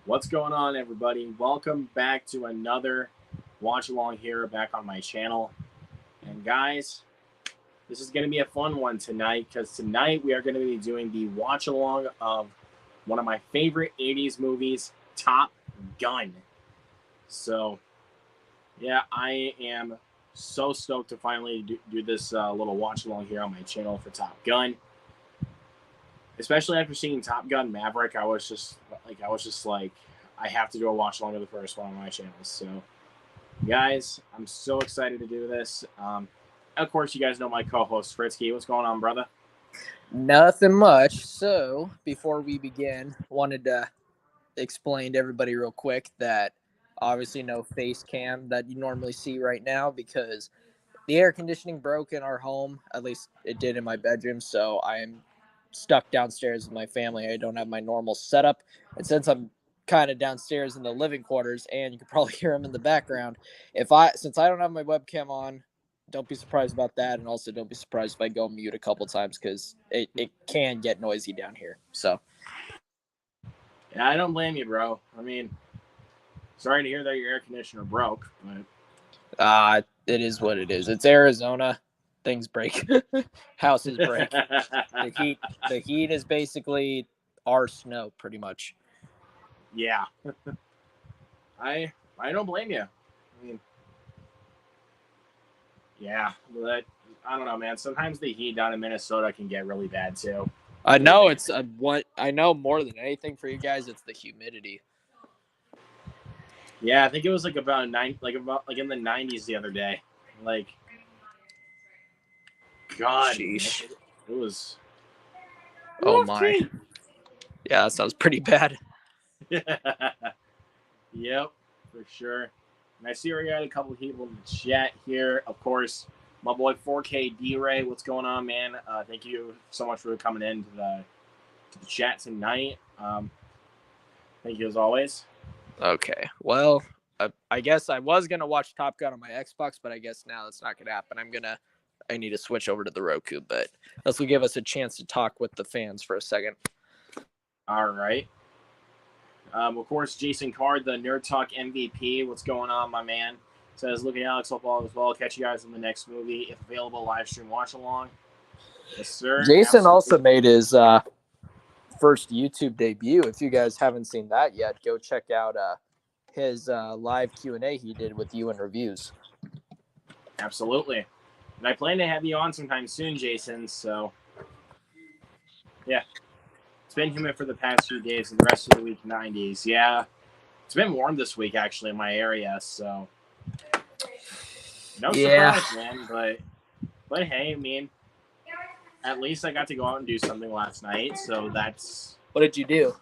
What's going on, everybody? Welcome back to another watch along here back on my channel. And guys, this is going to be a fun one tonight because tonight we are going to be doing the watch along of one of my favorite 80s movies, Top Gun. So, yeah, I am so stoked to finally do this little watch along here on my channel for Top Gun. Especially after seeing Top Gun Maverick, I was just like, I have to do a watch along of the first one on my channel. So, guys, I'm so excited to do this. Of course, you guys know my co-host Fritzky. What's going on, brother? Nothing much. So, before we begin, wanted to explain to everybody real quick that obviously no face cam that you normally see right now because the air conditioning broke in our home. At least it did in my bedroom. So I am stuck downstairs with my family. I don't have my normal setup. And since I'm kind of downstairs in the living quarters and you can probably hear them in the background, since I don't have my webcam on, don't be surprised about that. And also don't be surprised if I go mute a couple times because it can get noisy down here. So yeah, I don't blame you, bro. I mean, sorry to hear that your air conditioner broke, but it is what it is. It's Arizona. Things break. Houses break. The heat is basically our snow, pretty much. Yeah. I don't blame you. I mean, yeah, but I don't know, man. Sometimes the heat down in Minnesota can get really bad too. I know it's what I know more than anything for you guys. It's the humidity. Yeah, I think it was like about in the 90s the other day. Like, God, Sheesh. it was. Oh my. Yeah, that sounds pretty bad. Yep, for sure. And I see we got a couple of people in the chat here. Of course, my boy 4K D-Ray. What's going on, man? Thank you so much for coming in to the chat tonight. Thank you as always. Okay, well, I guess I was gonna watch Top Gun on my Xbox, but I guess now that's not gonna happen. I need to switch over to the Roku, but this will give us a chance to talk with the fans for a second. All right. Of course, Jason Card, the Nerd Talk MVP. What's going on, my man? Says, look at Alex Football as well. Catch you guys in the next movie. If available, live stream watch along. Yes, sir. Jason also made his first YouTube debut. If you guys haven't seen that yet, go check out his live Q&A he did with you and reviews. Absolutely. And I plan to have you on sometime soon, Jason. So, yeah. It's been humid for the past few days and the rest of the week 90s. Yeah. It's been warm this week, actually, in my area. So, no surprise, man. But hey, I mean, at least I got to go out and do something last night. So that's. What did you do?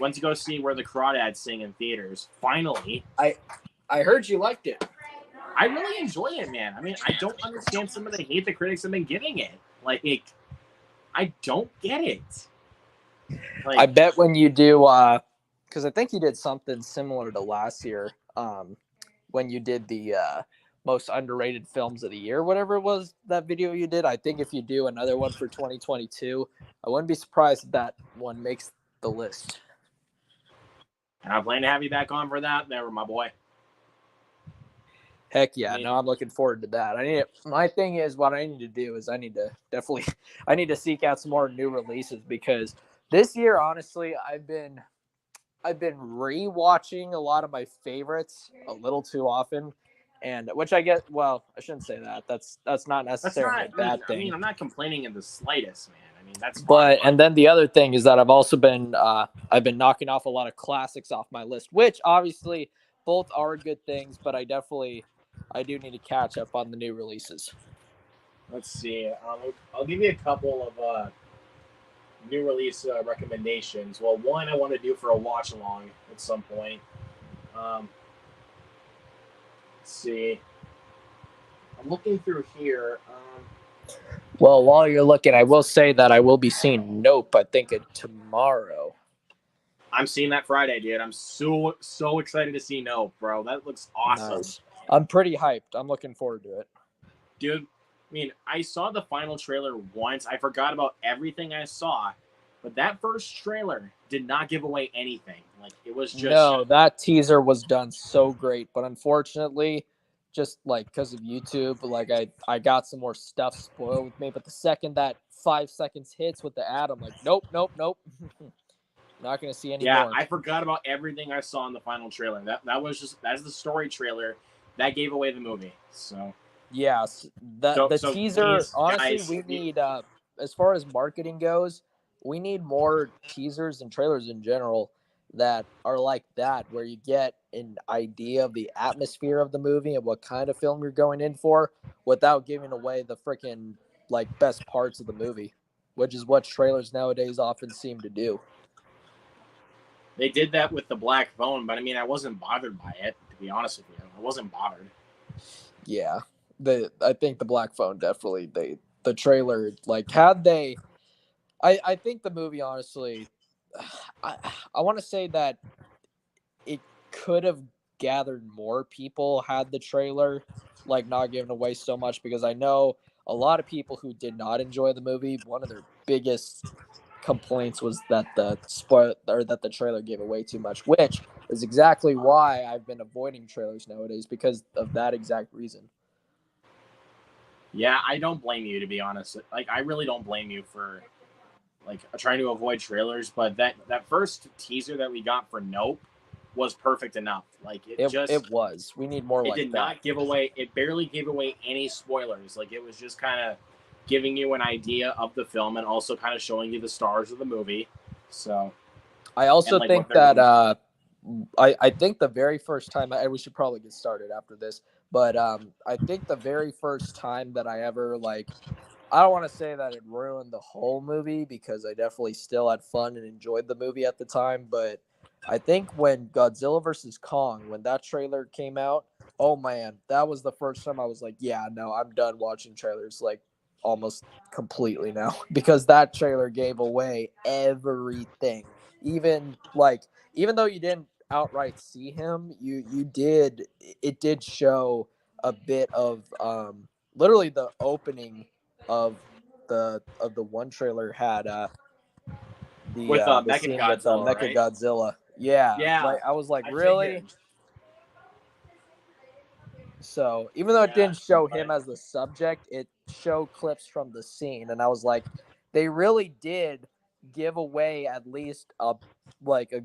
Went to go see Where the Crawdads Sing in theaters. Finally. I heard you liked it. I really enjoy it, man. I mean, I don't understand some of the hate the critics have been giving it. Like, I don't get it. Like, I bet when you do, because I think you did something similar to last year, when you did the most underrated films of the year, whatever it was, that video you did. I think if you do another one for 2022, I wouldn't be surprised if that one makes the list. And I plan to have you back on for that. There, my boy. Heck yeah. No, I'm looking forward to that. My thing is, what I need to do is I need to seek out some more new releases, because this year, honestly, I've been rewatching a lot of my favorites a little too often, and which I get. Well, I shouldn't say that. That's not necessarily a bad thing. I mean, I'm not complaining in the slightest, man. I mean, that's fine. But and then the other thing is that I've also been I've been knocking off a lot of classics off my list, which obviously both are good things, but I do need to catch up on the new releases. Let's see. I'll give you a couple of new release recommendations. Well, one I want to do for a watch along at some point. Let's see. I'm looking through here. Well, while you're looking, I will say that I will be seeing Nope, I think, tomorrow. I'm seeing that Friday, dude. I'm so excited to see Nope, bro. That looks awesome. Nice. I'm pretty hyped. I'm looking forward to it. Dude, I mean, I saw the final trailer once. I forgot about everything I saw. But that first trailer did not give away anything. Like it was just No, that teaser was done so great, but unfortunately, just like because of YouTube, like I got some more stuff spoiled with me. But the second that 5 seconds hits with the ad, I'm like, nope, nope, nope, not gonna see any yeah, more. I forgot about everything I saw in the final trailer. That's the story trailer that gave away the movie. So Yes, the so teaser. please, Honestly, guys, we need as far as marketing goes, we need more teasers and trailers in general that are like that, where you get an idea of the atmosphere of the movie and what kind of film you're going in for, without giving away the freaking like best parts of the movie, which is what trailers nowadays often seem to do. they did that with the Black Phone, but I mean, I wasn't bothered by it. To be honest with you, I wasn't bothered. Yeah, I think the Black Phone definitely the trailer like had they. I think the movie, honestly, I, I want to say that it could have gathered more people had the trailer like not given away so much, because I know a lot of people who did not enjoy the movie, one of their biggest complaints was that the trailer gave away too much, which is exactly why I've been avoiding trailers nowadays, because of that exact reason. Yeah, I don't blame you, to be honest. Like I really don't blame you for like trying to avoid trailers, but that first teaser that we got for Nope was perfect enough. Like It was. We need more it like did that. not give away, it barely gave away any spoilers. Like it was just kind of giving you an idea of the film and also kind of showing you the stars of the movie. So I also like think that I think the very first time we should probably get started after this, but I think the very first time that I ever like, I don't want to say that it ruined the whole movie, because I definitely still had fun and enjoyed the movie at the time, but I think when Godzilla versus Kong, when that trailer came out, oh man, that was the first time I was like, yeah, no, I'm done watching trailers like almost completely now, because that trailer gave away everything. Even like, even though you didn't outright see him, you did, it did show a bit of literally the opening of the one trailer had with the Mecha scene with Godzilla, Mecha right? Godzilla. Yeah, Yeah, like I was like, I really? figured. So even though it Yeah, didn't show but him as the subject, it showed clips from the scene, and I was like, they really did give away at least a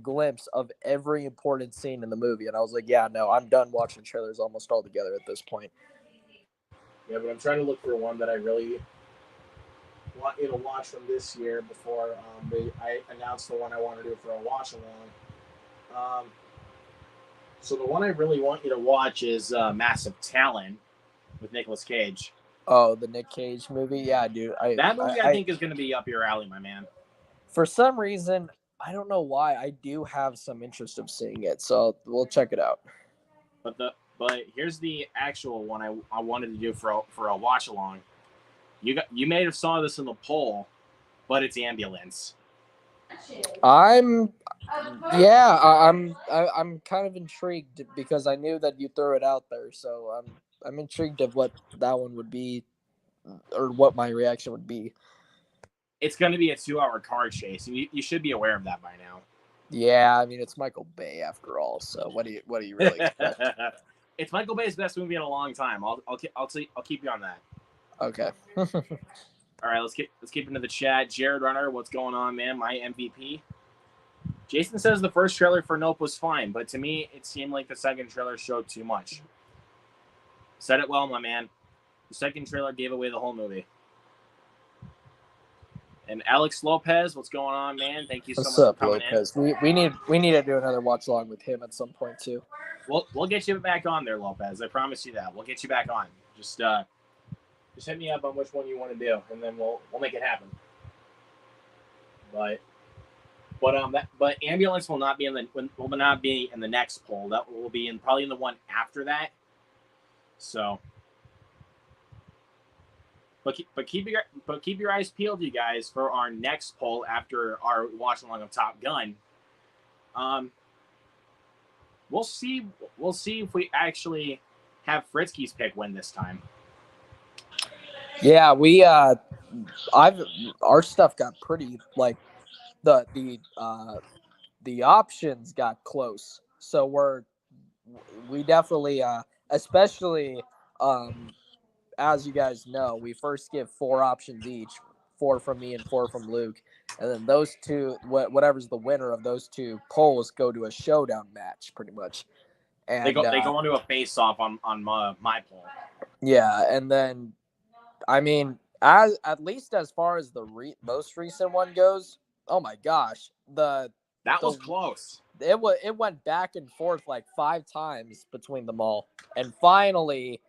glimpse of every important scene in the movie, and I was like, yeah, no, I'm done watching trailers almost altogether at this point. yeah, but I'm trying to look for one that I really want you to watch from this year before I announce the one I want to do for a watch along. So the one I really want you to watch is Massive Talent with Nicolas Cage. Oh, the Nick Cage movie, yeah, dude. That movie I think is going to be up your alley, my man. For some reason, I don't know why, I do have some interest of seeing it, so we'll check it out. But here's the actual one I wanted to do for a watch along. You may have saw this in the poll, but it's Ambulance. I'm I'm kind of intrigued, because I knew that you threw it out there, so I'm intrigued of what that one would be, or what my reaction would be. It's going to be a 2-hour car chase. You should be aware of that by now. Yeah, I mean, it's Michael Bay after all, so what do you really expect? It's Michael Bay's best movie in a long time. I'll keep you on that. Okay. All right, let's keep into the chat. Jared Runner, what's going on, man? My MVP. Jason says the first trailer for Nope was fine, but to me, it seemed like the second trailer showed too much. Said it well, my man. The second trailer gave away the whole movie. And Alex Lopez, what's going on, man? Thank you so What's much up, for coming Lopez? in. We need to do another watch along with him at some point too. We'll get you back on there, Lopez. I promise you that. We'll get you back on. Just hit me up on which one you want to do, and then we'll make it happen. But Ambulance will not be in the next poll. That will be probably in the one after that. So, but keep your eyes peeled, you guys, for our next poll after our watch along of Top Gun. We'll see if we actually have Fritzky's pick win this time. Yeah, our stuff got pretty the options got close. So we definitely especially as you guys know, we first give 4 options each, 4 from me and 4 from Luke, and then those two, whatever's the winner of those 2 polls, go to a showdown match, pretty much. And they go into a face off on my poll. Yeah, and then I mean, as at least as far as the most recent one goes, oh my gosh, that was close. It went back and forth like 5 times between them all, and finally,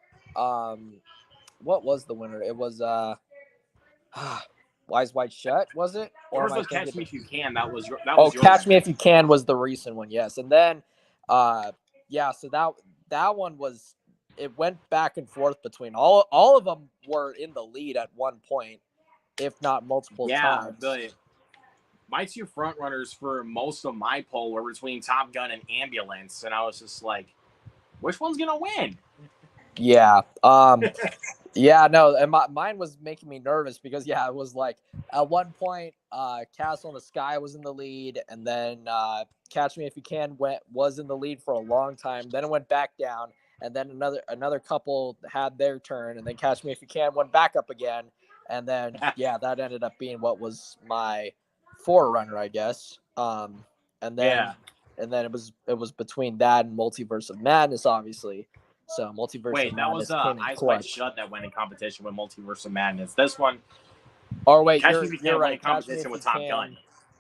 what was the winner? It was Eyes Wide Shut, was it? Or was Catch Me If You Can? That was your Catch Me If You Can was the recent one, yes. And then, yeah, so that one was, it went back and forth between all of them were in the lead at one point, if not multiple times. My 2 front runners for most of my poll were between Top Gun and Ambulance, and I was just like, which one's gonna win? Yeah. Yeah, no, and mine was making me nervous because it was like at one point, Castle in the Sky was in the lead, and then Catch Me If You Can was in the lead for a long time. Then it went back down, and then another couple had their turn, and then Catch Me If You Can went back up again, and then that ended up being what was my forerunner, I guess. And then it was between that and Multiverse of Madness, obviously. So Multiverse of Madness came in Eyes clutch. Wide Shut that went in competition with Multiverse of Madness. This one, wait, Catch Me If You Can right. went in competition with Top Gun.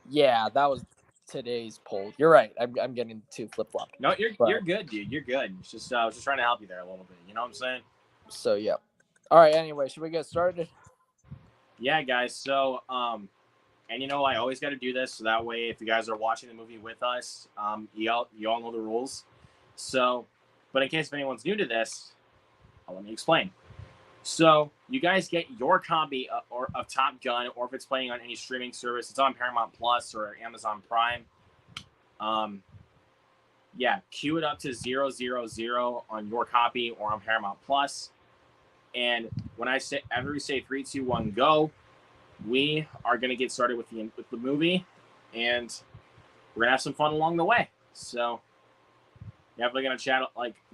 Yeah, that was today's poll. You're right. I'm getting 2 flip flopped. No, you're good, dude. You're good. It's just I was just trying to help you there a little bit. You know what I'm saying? So yeah. All right. Anyway, should we get started? Yeah, guys. So and I always got to do this so that way if you guys are watching the movie with us, you all know the rules. So, but in case if anyone's new to this, let me explain. So you guys get your copy of Top Gun, or if it's playing on any streaming service, it's on Paramount Plus or Amazon Prime. Queue it up to 000 on your copy or on Paramount Plus. And when after we say 3, 2, 1, go, we are gonna get started with the movie, and we're gonna have some fun along the way. So definitely gonna chat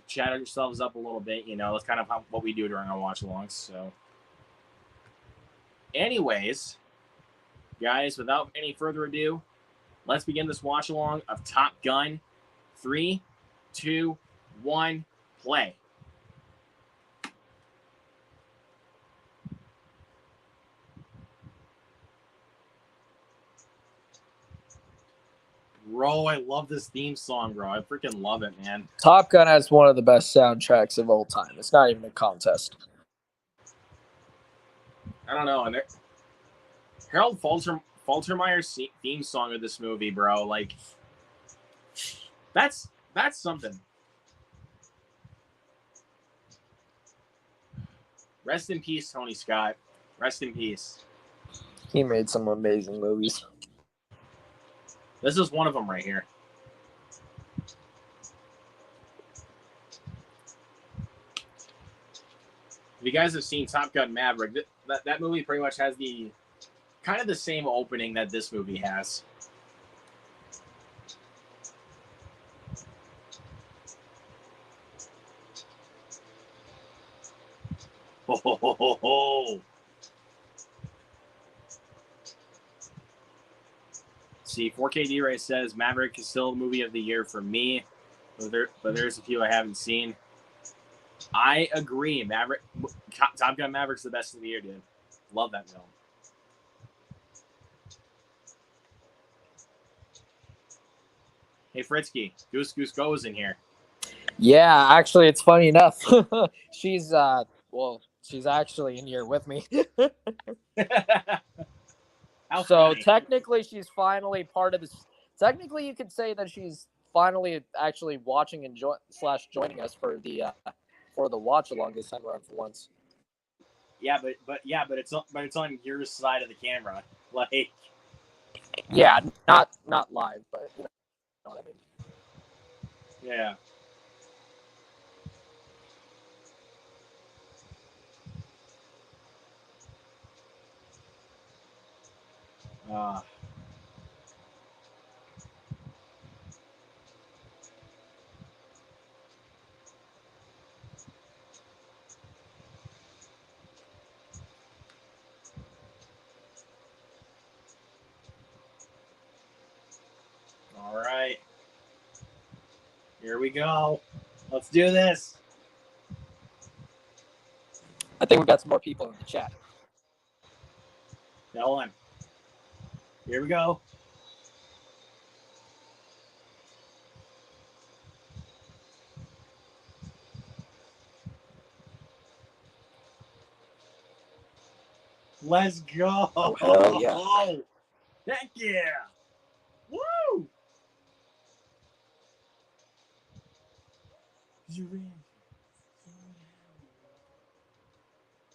yourselves up a little bit. That's kind of what we do during our watch alongs. So, anyways, guys, without any further ado, let's begin this watch along of Top Gun. 3, 2, 1, play. Bro, I love this theme song, bro. I freaking love it, man. Top Gun has one of the best soundtracks of all time. It's not even a contest. I don't know. And Harold Faltermeyer's theme song of this movie, bro, like that's something. Rest in peace, Tony Scott. Rest in peace. He made some amazing movies. This is one of them right here. If you guys have seen Top Gun Maverick, that movie pretty much has the kind of the same opening that this movie has. Ho, ho, ho, ho, ho. See, 4K D-Ray says Maverick is still movie of the year for me, but there's a few I haven't seen. I agree. Top Gun Maverick's the best of the year, dude. Love that film. Hey, Fritzky, Goose Go's in here. Yeah, actually, it's funny enough. She's actually in here with me. So technically, she's finally part of this. Technically, you could say that she's finally actually watching and joining us for the watch along this time around for once. Yeah, but it's on your side of the camera, like. Yeah, not live, but you know what I mean. Yeah. Here we go. Let's do this. I think we've got some more people in the chat. Now, hold on. Here we go. Let's go. Oh, hell yeah. Heck yeah. Woo.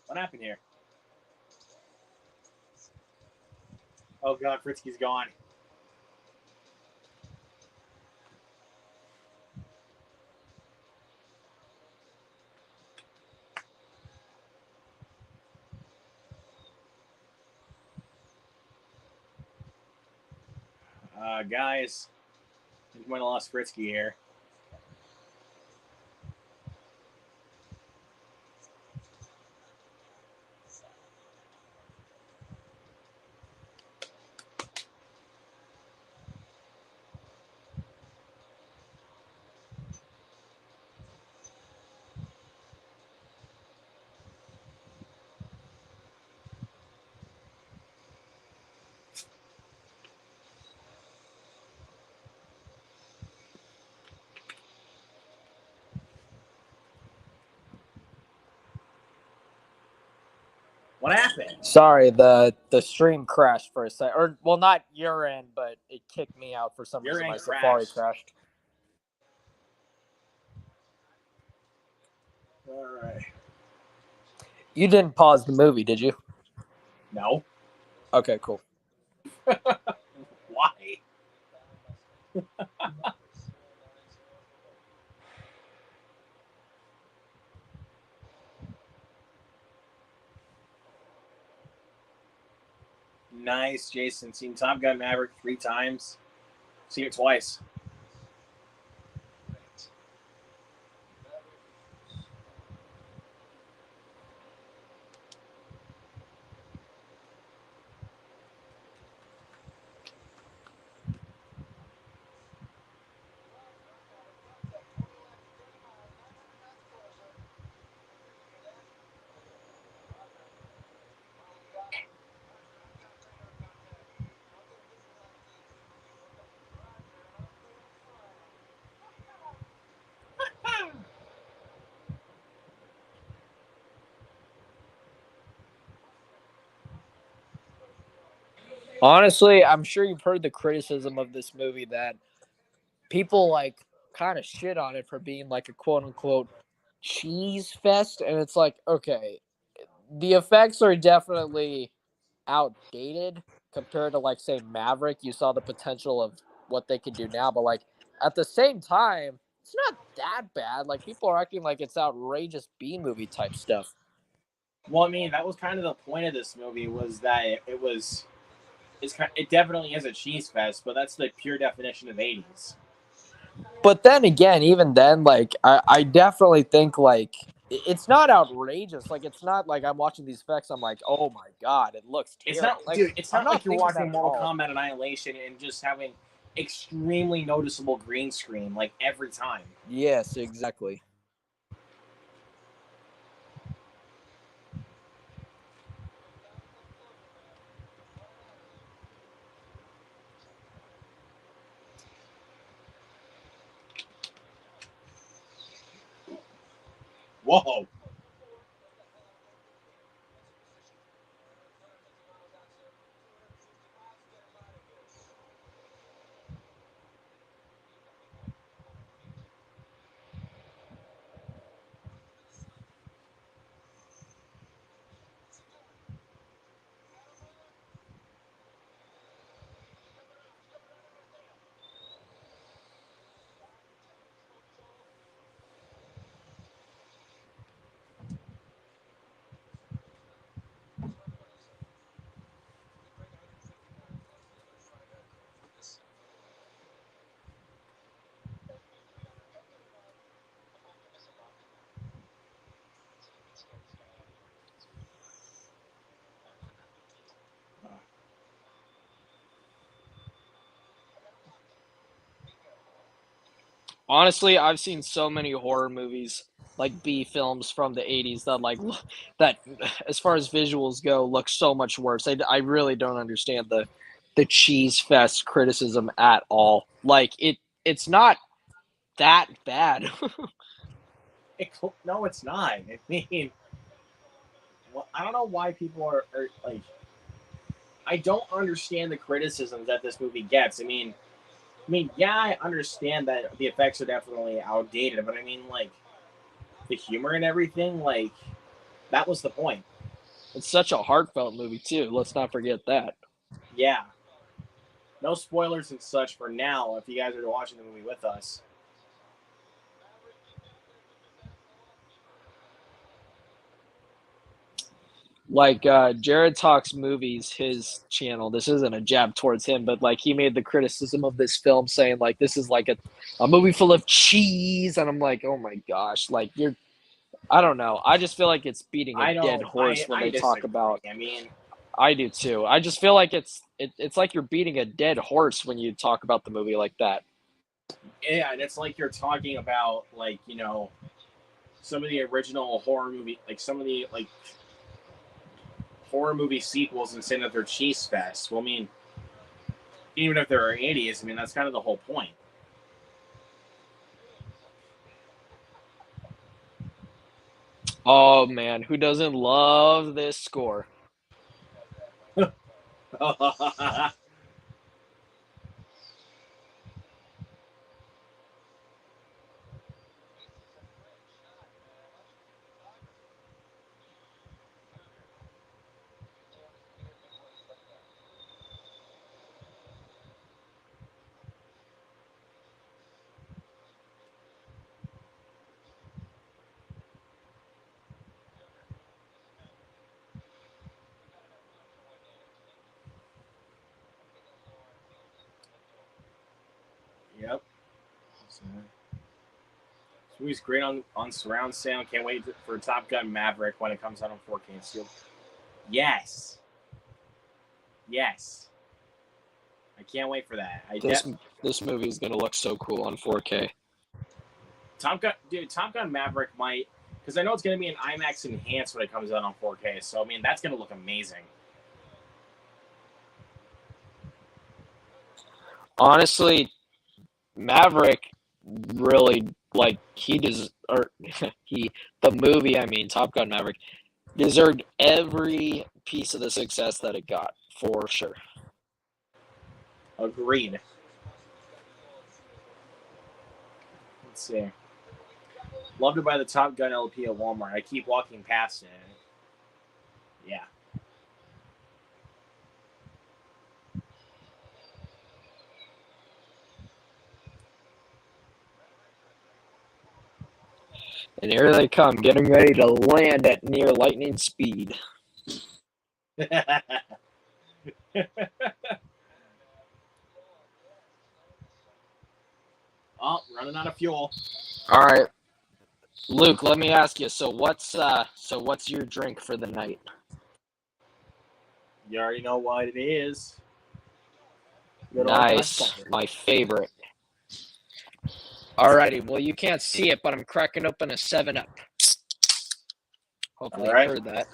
What happened here? Oh, God, Fritzky's gone. Guys, I might have lost Fritzky here. What happened? Sorry, the stream crashed for a second. Or, well, not your end, but it kicked me out for some Your reason. end My Safari crashed. crashed. All right. You didn't pause the movie, did you? No. Okay, cool. Why? Nice, Jason. Seen Top Gun Maverick 3 times. See it twice. Honestly, I'm sure you've heard the criticism of this movie that people like kind of shit on it for being like a quote unquote cheese fest. And it's like, okay, the effects are definitely outdated compared to like say Maverick. You saw the potential of what they could do now, but like at the same time, it's not that bad. Like people are acting like it's outrageous B movie type stuff. Well, I mean, that was kind of the point of this movie was that it definitely is a cheese fest, but that's the pure definition of 80s. But then again, even then, like I definitely think like it's not outrageous. Like it's not like I'm watching these effects. I'm like, oh my god, it looks It's terrible. not, Like, dude. It's I'm not like you're thinking watching that at Mortal all. Kombat Annihilation and just having extremely noticeable green screen like every time. Yes, exactly. Whoa. Honestly, I've seen so many horror movies, like B films from the 80s that that as far as visuals go look so much worse. I really don't understand the cheese fest criticism at all. Like it's not that bad. No, it's not. I mean, well, I don't know why people are like. I don't understand the criticisms that this movie gets. Yeah, I understand that the effects are definitely outdated, but I mean, like, the humor and everything, like, that was the point. It's such a heartfelt movie too. Let's not forget that. Yeah. No spoilers and such for now if you guys are watching the movie with us. Like Jared Talks Movies, his channel. This isn't a jab towards him, but like he made the criticism of this film saying like this is like a movie full of cheese, and I'm like, oh my gosh, like you're. I don't know. I just feel like it's beating a dead horse when they talk about. I mean, I do too. I just feel like it's like you're beating a dead horse when you talk about the movie like that. yeah, and it's like you're talking about like some of the original horror movie, like some of the like horror movie sequels, and saying that they're cheese fest. Well, I mean, even if they're 80s, I mean that's kind of the whole point. Oh man, who doesn't love this score? Yep. So, this movie's great on surround sound. Can't wait for Top Gun Maverick when it comes out on 4K and Steel. Yes. Yes. I can't wait for that. This movie is gonna look so cool on 4K. Top Gun Maverick might, because I know it's going to be an IMAX enhanced when it comes out on 4K. So I mean, that's going to look amazing. Honestly, Maverick really like the movie. I mean, Top Gun Maverick deserved every piece of the success that it got for sure. Agreed. Let's see. Love to buy the Top Gun LP at Walmart. I keep walking past it. Yeah. And here they come, getting ready to land at near lightning speed. Oh, running out of fuel. All right, Luke. Let me ask you. So what's your drink for the night? You already know what it is. Nice, my favorite. Alrighty, well you can't see it, but I'm cracking open a 7-Up. Hopefully you heard that.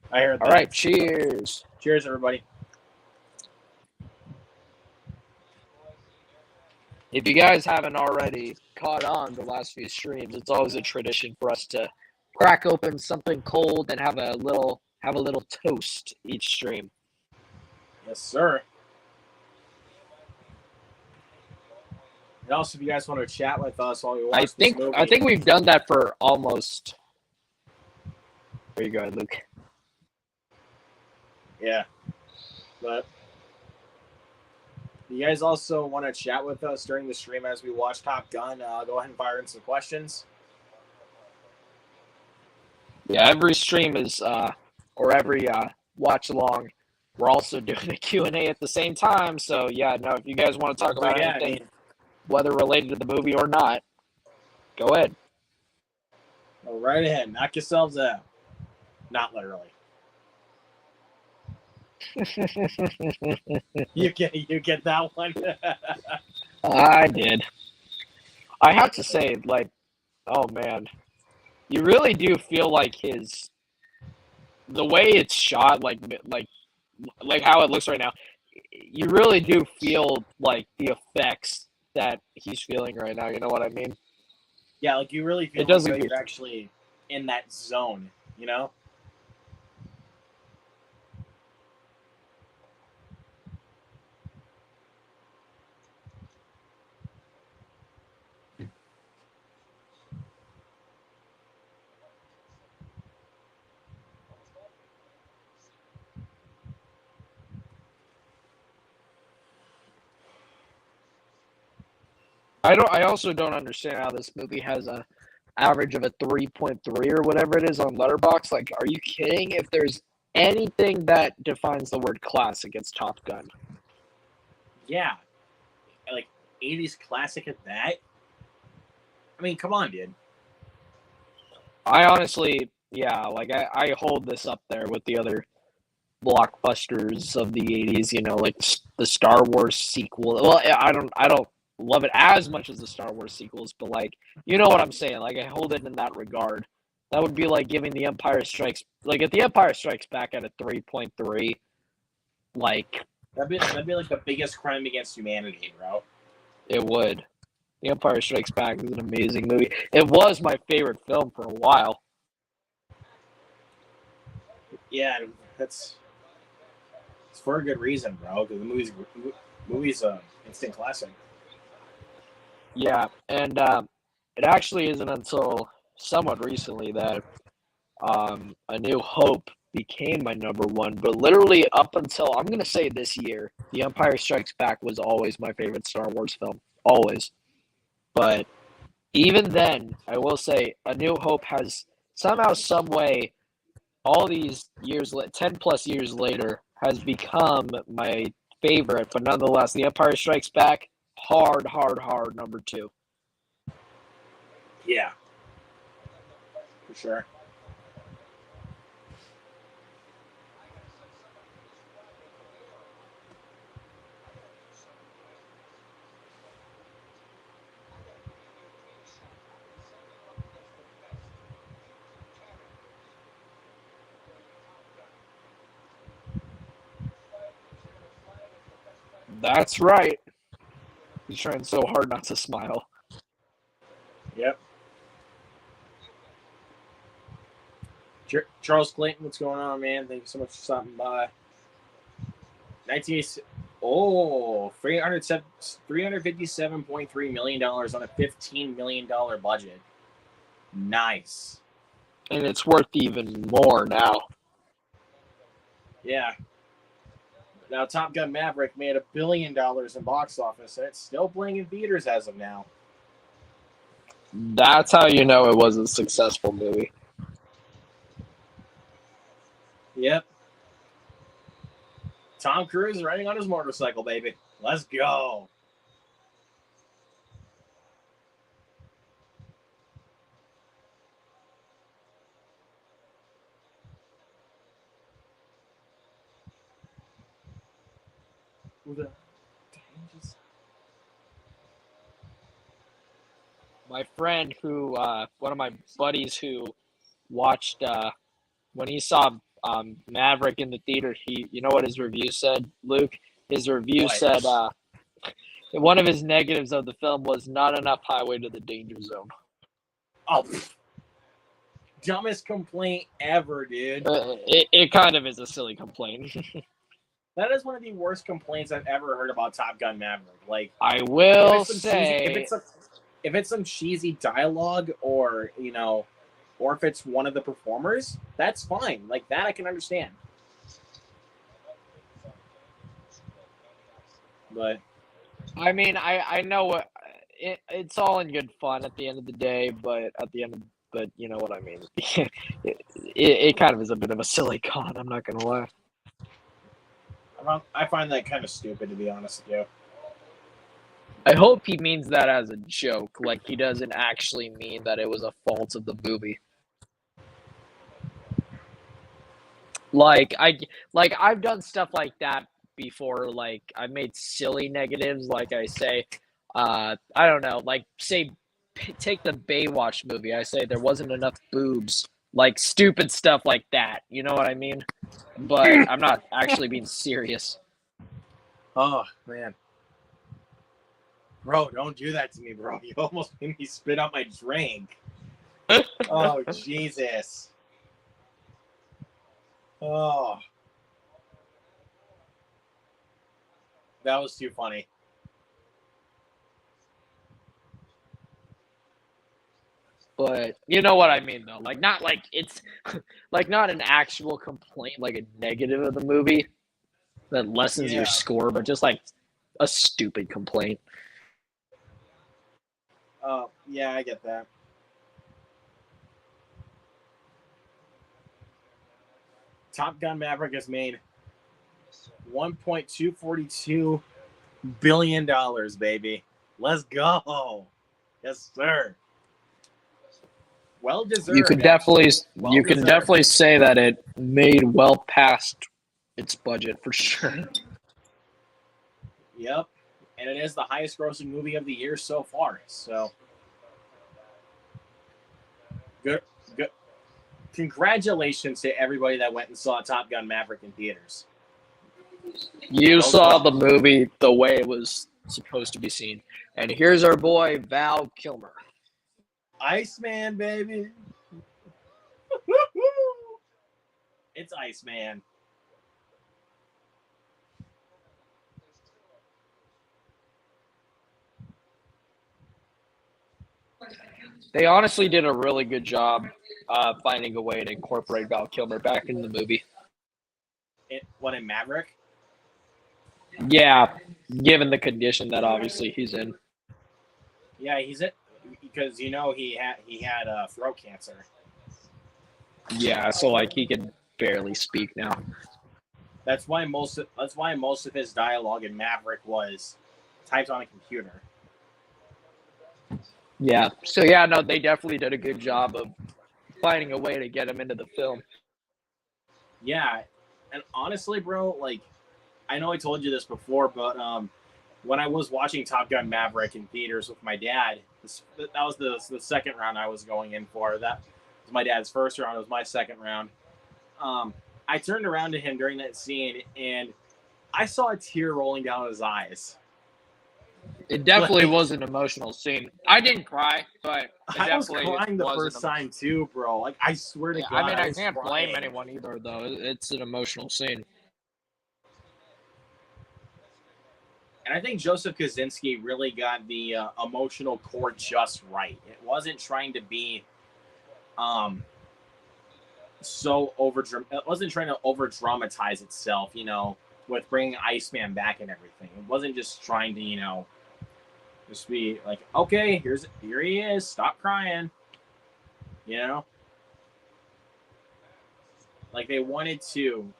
I heard that. All right, cheers. Cheers, everybody. If you guys haven't already caught on the last few streams, it's always a tradition for us to crack open something cold and have a little toast each stream. Yes, sir. And also, if you guys want to chat with us while you watch this movie, I think we've done that for almost. There you go, Luke. Yeah, but you guys also want to chat with us during the stream as we watch Top Gun, go ahead and fire in some questions. Yeah, every stream is, or every watch along, we're also doing a Q&A at the same time. So yeah, no, if you guys want to talk about anything, whether related to the movie or not, go ahead. Go right ahead, knock yourselves out. Not literally. You get that one. I did. I have to say, like, oh man, you really do feel like the way it's shot, like how it looks right now, you really do feel like the effects that he's feeling right now. You know what I mean? Yeah, like you really feel It doesn't like get you're actually in that zone, you know? I also don't understand how this movie has a average of a 3.3 or whatever it is on Letterboxd. Like, are you kidding? If there's anything that defines the word classic, it's Top Gun. Yeah. Like 80s classic at that. I mean, come on, dude. I honestly, yeah, like I hold this up there with the other blockbusters of the 80s, you know, like the Star Wars sequel. Well, I don't love it as much as the Star Wars sequels, but like, you know what I'm saying? Like, I hold it in that regard. That would be like giving The Empire Strikes, like if The Empire Strikes Back at a 3.3, like That'd be like the biggest crime against humanity, bro. it would. The Empire Strikes Back is an amazing movie. It was my favorite film for a while. Yeah, it's for a good reason, bro. Because the movie's a instant classic. Yeah, and it actually isn't until somewhat recently that A New Hope became my number one. But literally up until, I'm going to say this year, The Empire Strikes Back was always my favorite Star Wars film. Always. But even then, I will say A New Hope has somehow, some way, all these years, 10 plus years later, has become my favorite. But nonetheless, The Empire Strikes Back, hard number two. Yeah, for sure. That's right. He's trying so hard not to smile. Yep. Charles Clayton, what's going on, man? Thank you so much for stopping by. 19. Oh, $357.3 million on a $15 million budget. Nice. And it's worth even more now. Yeah. Now, Top Gun Maverick made $1 billion in box office, and it's still playing in theaters as of now. That's how you know it was a successful movie. Yep. Tom Cruise riding on his motorcycle, baby. Let's go. My friend who, one of my buddies who watched, when he saw Maverick in the theater, you know what his review said, Luke? His review said one of his negatives of the film was not enough highway to the danger zone. Oh, dumbest complaint ever, dude. It kind of is a silly complaint. That is one of the worst complaints I've ever heard about Top Gun Maverick. Like, I will say, if it's some cheesy dialogue, or or if it's one of the performers, that's fine. Like that, I can understand. But I mean, I know it's all in good fun at the end of the day, but you know what I mean. it kind of is a bit of a silly con. I'm not gonna lie. I find that kind of stupid, to be honest with you. I hope he means that as a joke, like he doesn't actually mean that it was a fault of the movie. Like I've done stuff like that before. Like I've made silly negatives, like I say, I don't know, like say take the Baywatch movie. I say there wasn't enough boobs, like stupid stuff like that. You know what I mean? But I'm not actually being serious. Oh man, bro, don't do that to me, bro. You almost made me spit out my drink. Oh Jesus. Oh, that was too funny. But you know what I mean, though. Like, not like it's like not an actual complaint, like a negative of the movie that lessens Yeah. your score, but just like a stupid complaint. Yeah, I get that. Top Gun Maverick has made $1.242 billion, baby. Let's go. Yes, sir. Well deserved. You can definitely say that it made well past its budget for sure. Yep. And it is the highest grossing movie of the year so far. So good. Congratulations to everybody that went and saw Top Gun Maverick in theaters. You saw the movie the way it was supposed to be seen. And here's our boy Val Kilmer. Iceman, baby. It's Iceman. They honestly did a really good job finding a way to incorporate Val Kilmer back into the movie. What, in Maverick? Yeah, given the condition that obviously he's in. Yeah, he's it because he had throat cancer. Yeah, so like he can barely speak now. That's why most of his dialogue in Maverick was typed on a computer. Yeah. So yeah, no, they definitely did a good job of finding a way to get him into the film. Yeah, and honestly, bro, like I know I told you this before, but when I was watching Top Gun Maverick in theaters with my dad, that was the second round I was going in for. That was my dad's first round. It was my second round. I turned around to him during that scene, and I saw a tear rolling down his eyes. It definitely was an emotional scene. I didn't cry, but I was crying the first time too, bro. Like I swear to God. I mean, I can't blame anyone either, though. It's an emotional scene. And I think Joseph Kosinski really got the emotional core just right. It wasn't trying to be it wasn't trying to over dramatize itself, with bringing Iceman back and everything. It wasn't just trying to, just be like, okay, here he is, stop crying. Like they wanted to,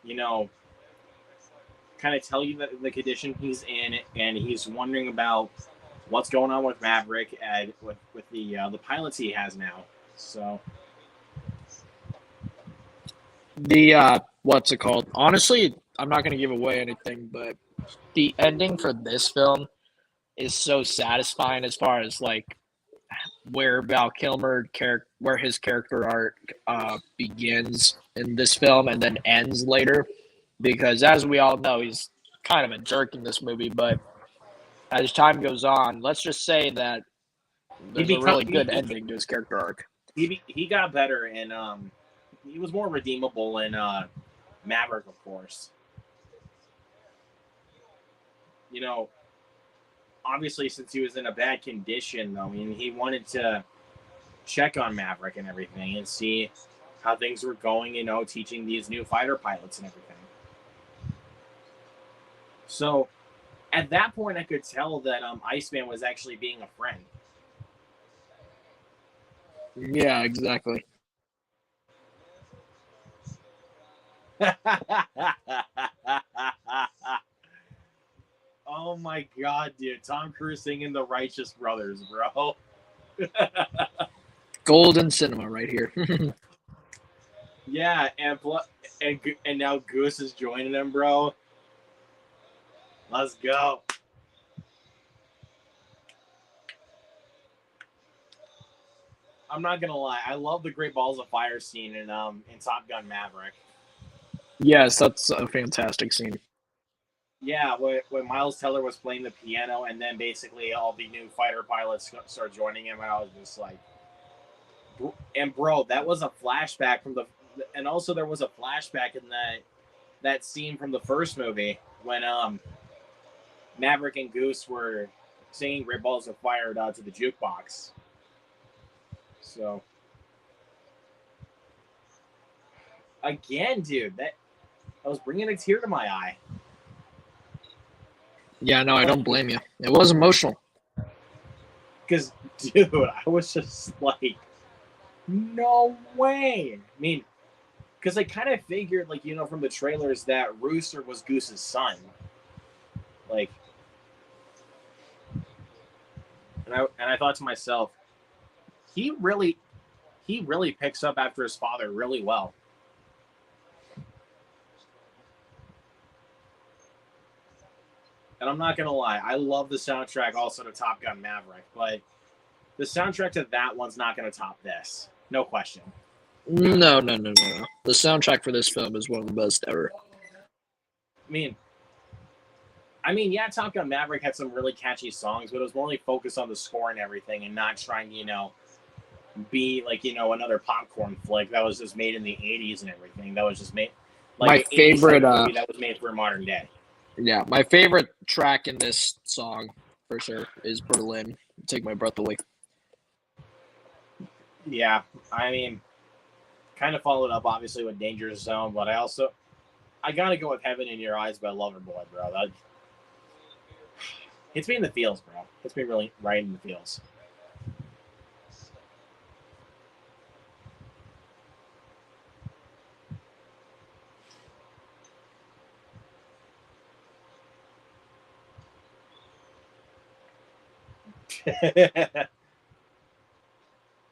kind of tell you that the condition he's in, and he's wondering about what's going on with Maverick and with the pilots he has now. So the what's it called? Honestly, I'm not going to give away anything, but the ending for this film is so satisfying as far as like where Val Kilmer where his character arc begins in this film and then ends later, because as we all know, he's kind of a jerk in this movie, but as time goes on, let's just say that there's a really good ending to his character arc. He got better, and he was more redeemable in Maverick, of course. Obviously, since he was in a bad condition, though, I mean, he wanted to check on Maverick and everything and see how things were going, teaching these new fighter pilots and everything. So, at that point, I could tell that Iceman was actually being a friend. Yeah, exactly. Oh my God, dude. Tom Cruise singing The Righteous Brothers, bro. Golden cinema right here. Yeah, and now Goose is joining him, bro. Let's go. I'm not gonna lie. I love the Great Balls of Fire scene in Top Gun Maverick. Yes, that's a fantastic scene. Yeah, when Miles Teller was playing the piano, and then basically all the new fighter pilots start joining him, and I was just like, and bro, that was a flashback from the, and also there was a flashback in that scene from the first movie when Maverick and Goose were singing "Great Balls of Fire" to the jukebox. So again, dude, that I was bringing a tear to my eye. Yeah, no, I don't blame you. It was emotional. Because, dude, I was just like, no way. I mean, because I kind of figured, like, from the trailers that Rooster was Goose's son. Like, and I thought to myself, he really picks up after his father really well. And I'm not gonna lie, I love the soundtrack also to Top Gun Maverick, but the soundtrack to that one's not gonna top this, no question. No. The soundtrack for this film is one of the best ever. I mean, yeah, Top Gun Maverick had some really catchy songs, but it was more focused on the score and everything, and not trying to, be like another popcorn flick that was just made in the '80s and everything. That was just made like my favorite movie that was made for a modern day. Yeah, my favorite track in this song for sure is Berlin. Take My Breath Away. Yeah, I mean, kind of followed up obviously with Danger Zone, but I gotta go with Heaven in Your Eyes by Loverboy, bro. That hits me in the feels, bro. Hits me really right in the feels.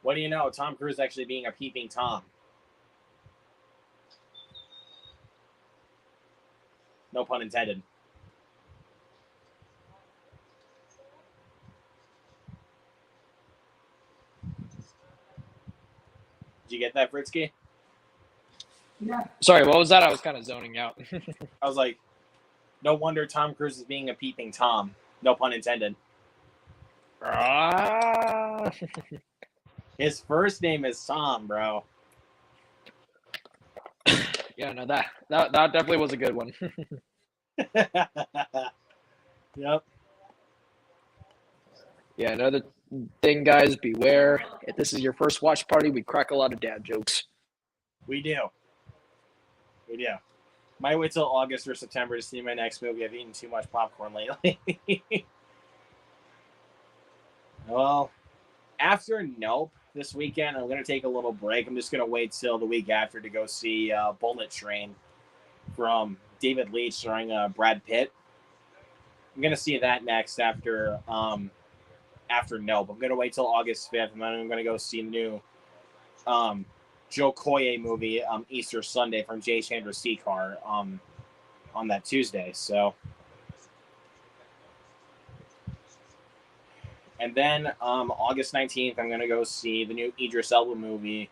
What do you know? Tom Cruise actually being a peeping Tom. No pun intended. Did you get that, Fritzky? Yeah. Sorry, what was that? I was kind of zoning out. I was like, no wonder Tom Cruise is being a peeping Tom. No pun intended. His first name is Tom, bro. Yeah, no, that definitely was a good one. Yep. Yeah, another thing, guys, beware. If this is your first watch party, we crack a lot of dad jokes. We do. Might wait till August or September to see my next movie. I've eaten too much popcorn lately. Well, after Nope this weekend, I'm going to take a little break. I'm just going to wait till the week after to go see Bullet Train from David Leitch starring Brad Pitt. I'm going to see that next after Nope. I'm going to wait till August 5th, and then I'm going to go see the new Joe Koye movie, Easter Sunday from Jay Chandrasekhar on that Tuesday. So, and then August 19th, I'm going to go see the new Idris Elba movie,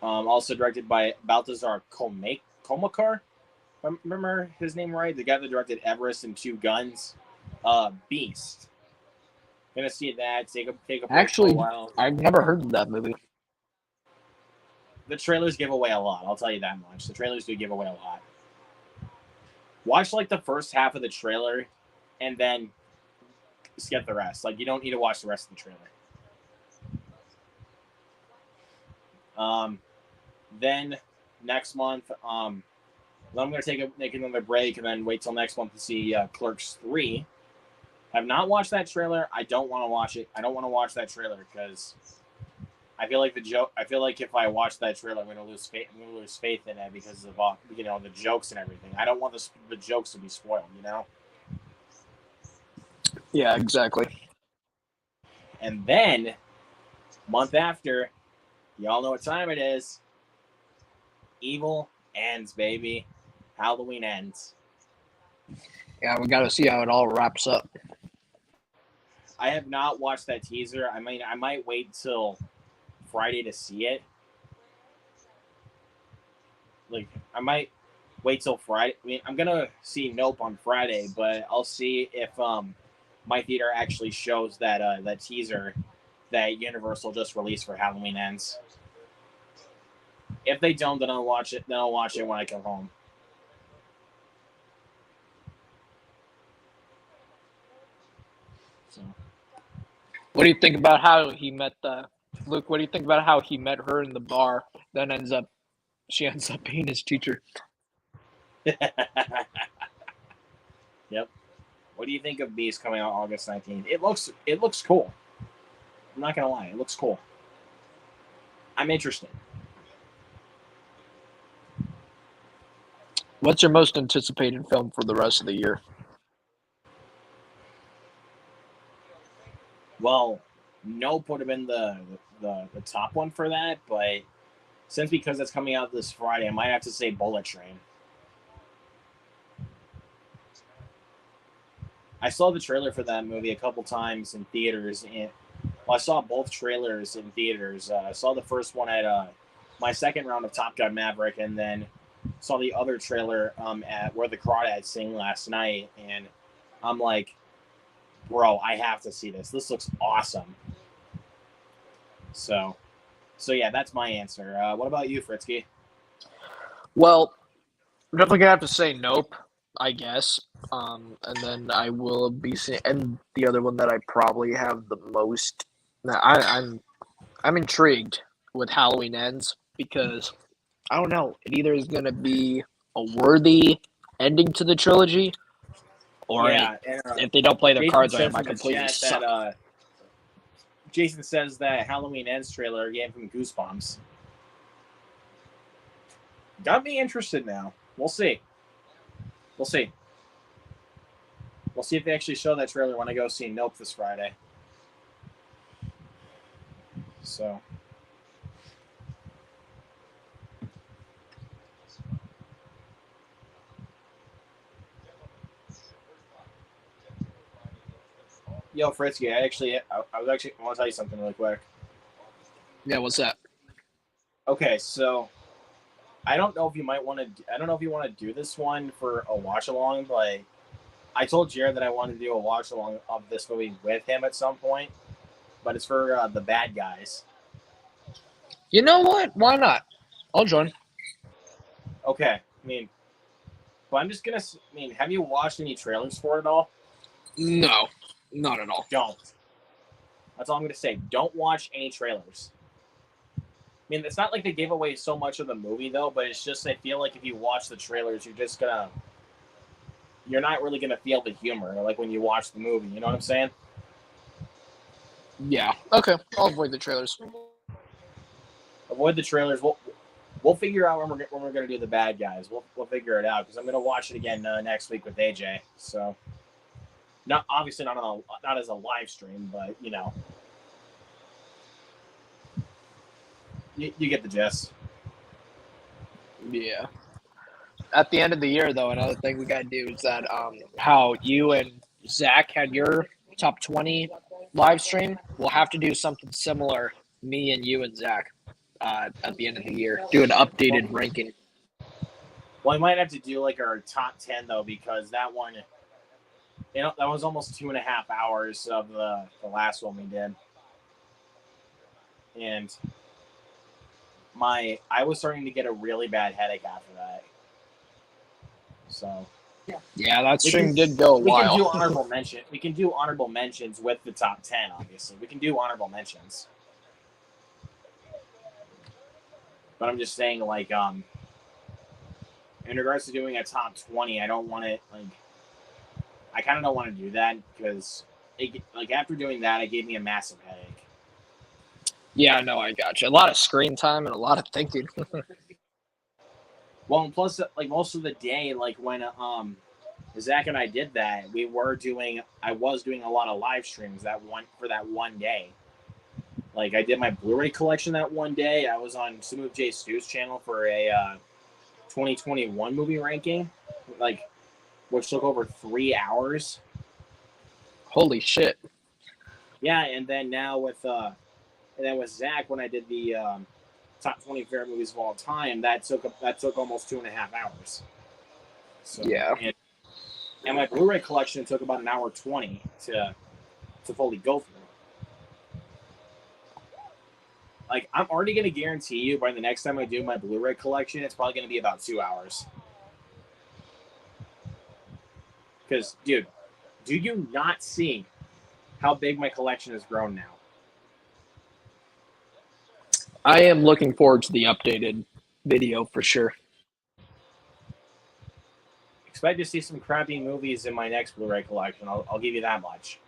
also directed by Baltazar Komakar. If I remember his name right, the guy that directed Everest and Two Guns, Beast. Gonna see that. Take a break Actually, for a while. I've never heard of that movie. The trailers give away a lot. I'll tell you that much. The trailers do give away a lot. Watch like the first half of the trailer, and then skip the rest. Like you don't need to watch the rest of the trailer. Then next month, then I'm gonna make another break, and then wait till next month to see Clerks 3. I've not watched that trailer. I don't want to watch it. I don't want to watch that trailer because I feel like if I watch that trailer, I'm gonna lose faith. I'm gonna lose faith in it because of the jokes and everything. I don't want the jokes to be spoiled. Yeah, exactly. And then month after, y'all know what time it is. Evil ends, baby. Halloween ends. Yeah, we got to see how it all wraps up. I have not watched that teaser. I mean, I might wait till Friday to see it. Like, I might wait till Friday. I mean, I'm gonna see Nope on Friday, but I'll see if my theater actually shows that teaser that Universal just released for Halloween Ends. If they don't, then I'll watch it. Then I'll watch it when I come home. So, What do you think about how he met Luke? What do you think about how he met her in the bar? Then she ends up being his teacher. yep. What do you think of Beast coming out August 19th? It looks cool. I'm not gonna lie, it looks cool. I'm interested. What's your most anticipated film for the rest of the year? Well, Nope would have been the top one for that, but because it's coming out this Friday, I might have to say Bullet Train. I saw the trailer for that movie a couple times in theaters, and I saw both trailers in theaters. I saw the first one at my second round of Top Gun Maverick, and then saw the other trailer at Where the Crawdads Sing last night, and I'm like, bro, I have to see this. This looks awesome. So yeah, that's my answer. What about you, Fritzky? Well, I'm definitely gonna have to say Nope, I guess. And then I will be seeing, and the other one that I probably have the most. I'm intrigued with Halloween Ends because I don't know. It either is gonna be a worthy ending to the trilogy, or Yeah, if they don't play their Jason cards right, says I might in the completely chat suck. that Jason says that Halloween Ends trailer gave him goosebumps. Got me interested now. We'll see. We'll see if they actually show that trailer when I go see Nope this Friday. So. Yo, Fritzky, I want to tell you something really quick. Yeah, what's that? Okay, so I don't know if you want to do this one for a watch along, but I told Jared that I wanted to do a watch along of this movie with him at some point, but it's for The Bad Guys. You know what? Why not? I'll join. Okay, but have you watched any trailers for it at all? No, not at all. Don't. That's all I'm going to say. Don't watch any trailers. It's not like they gave away so much of the movie, though, but it's just I feel like if you watch the trailers, you're not really going to feel the humor, like when you watch the movie. You know what I'm saying? Yeah. Okay. I'll avoid the trailers. Avoid the trailers. We'll figure out when we're going to do The Bad Guys. We'll figure it out because I'm going to watch it again next week with AJ. So, not obviously not as a live stream, but you get the gist. Yeah. At the end of the year, though, another thing we gotta do is that how you and Zach had your top 20 live stream. We'll have to do something similar. Me and you and Zach at the end of the year, do an updated ranking. Well, we might have to do like our top 10 though, because that one, that was almost 2.5 hours of the last one we did, and I was starting to get a really bad headache after that. So yeah, that stream did go a while. We can do honorable mention. We can do honorable mentions with the top 10. Obviously, we can do honorable mentions. But I'm just saying, like, in regards to doing a top 20, I don't want it. Like, I kind of don't want to do that because, after doing that, it gave me a massive headache. Yeah, no, I got you. A lot of screen time and a lot of thinking. Well, and plus, like most of the day, like when Zach and I did that, I was doing a lot of live streams that one day. Like I did my Blu-ray collection that one day. I was on Smooth J Stu's channel for a 2021 movie ranking, which took over 3 hours. Holy shit! Yeah, and then now with and then with Zach when I did the top 20 favorite movies of all time, that took almost 2.5 hours. So Yeah. and my Blu-ray collection took about an hour 20 to fully go through. Like, I'm already going to guarantee you by the next time I do my Blu-ray collection, it's probably going to be about 2 hours. Because, dude, do you not see how big my collection has grown now? I am looking forward to the updated video for sure. Expect to see some crappy movies in my next Blu-ray collection. I'll give you that much.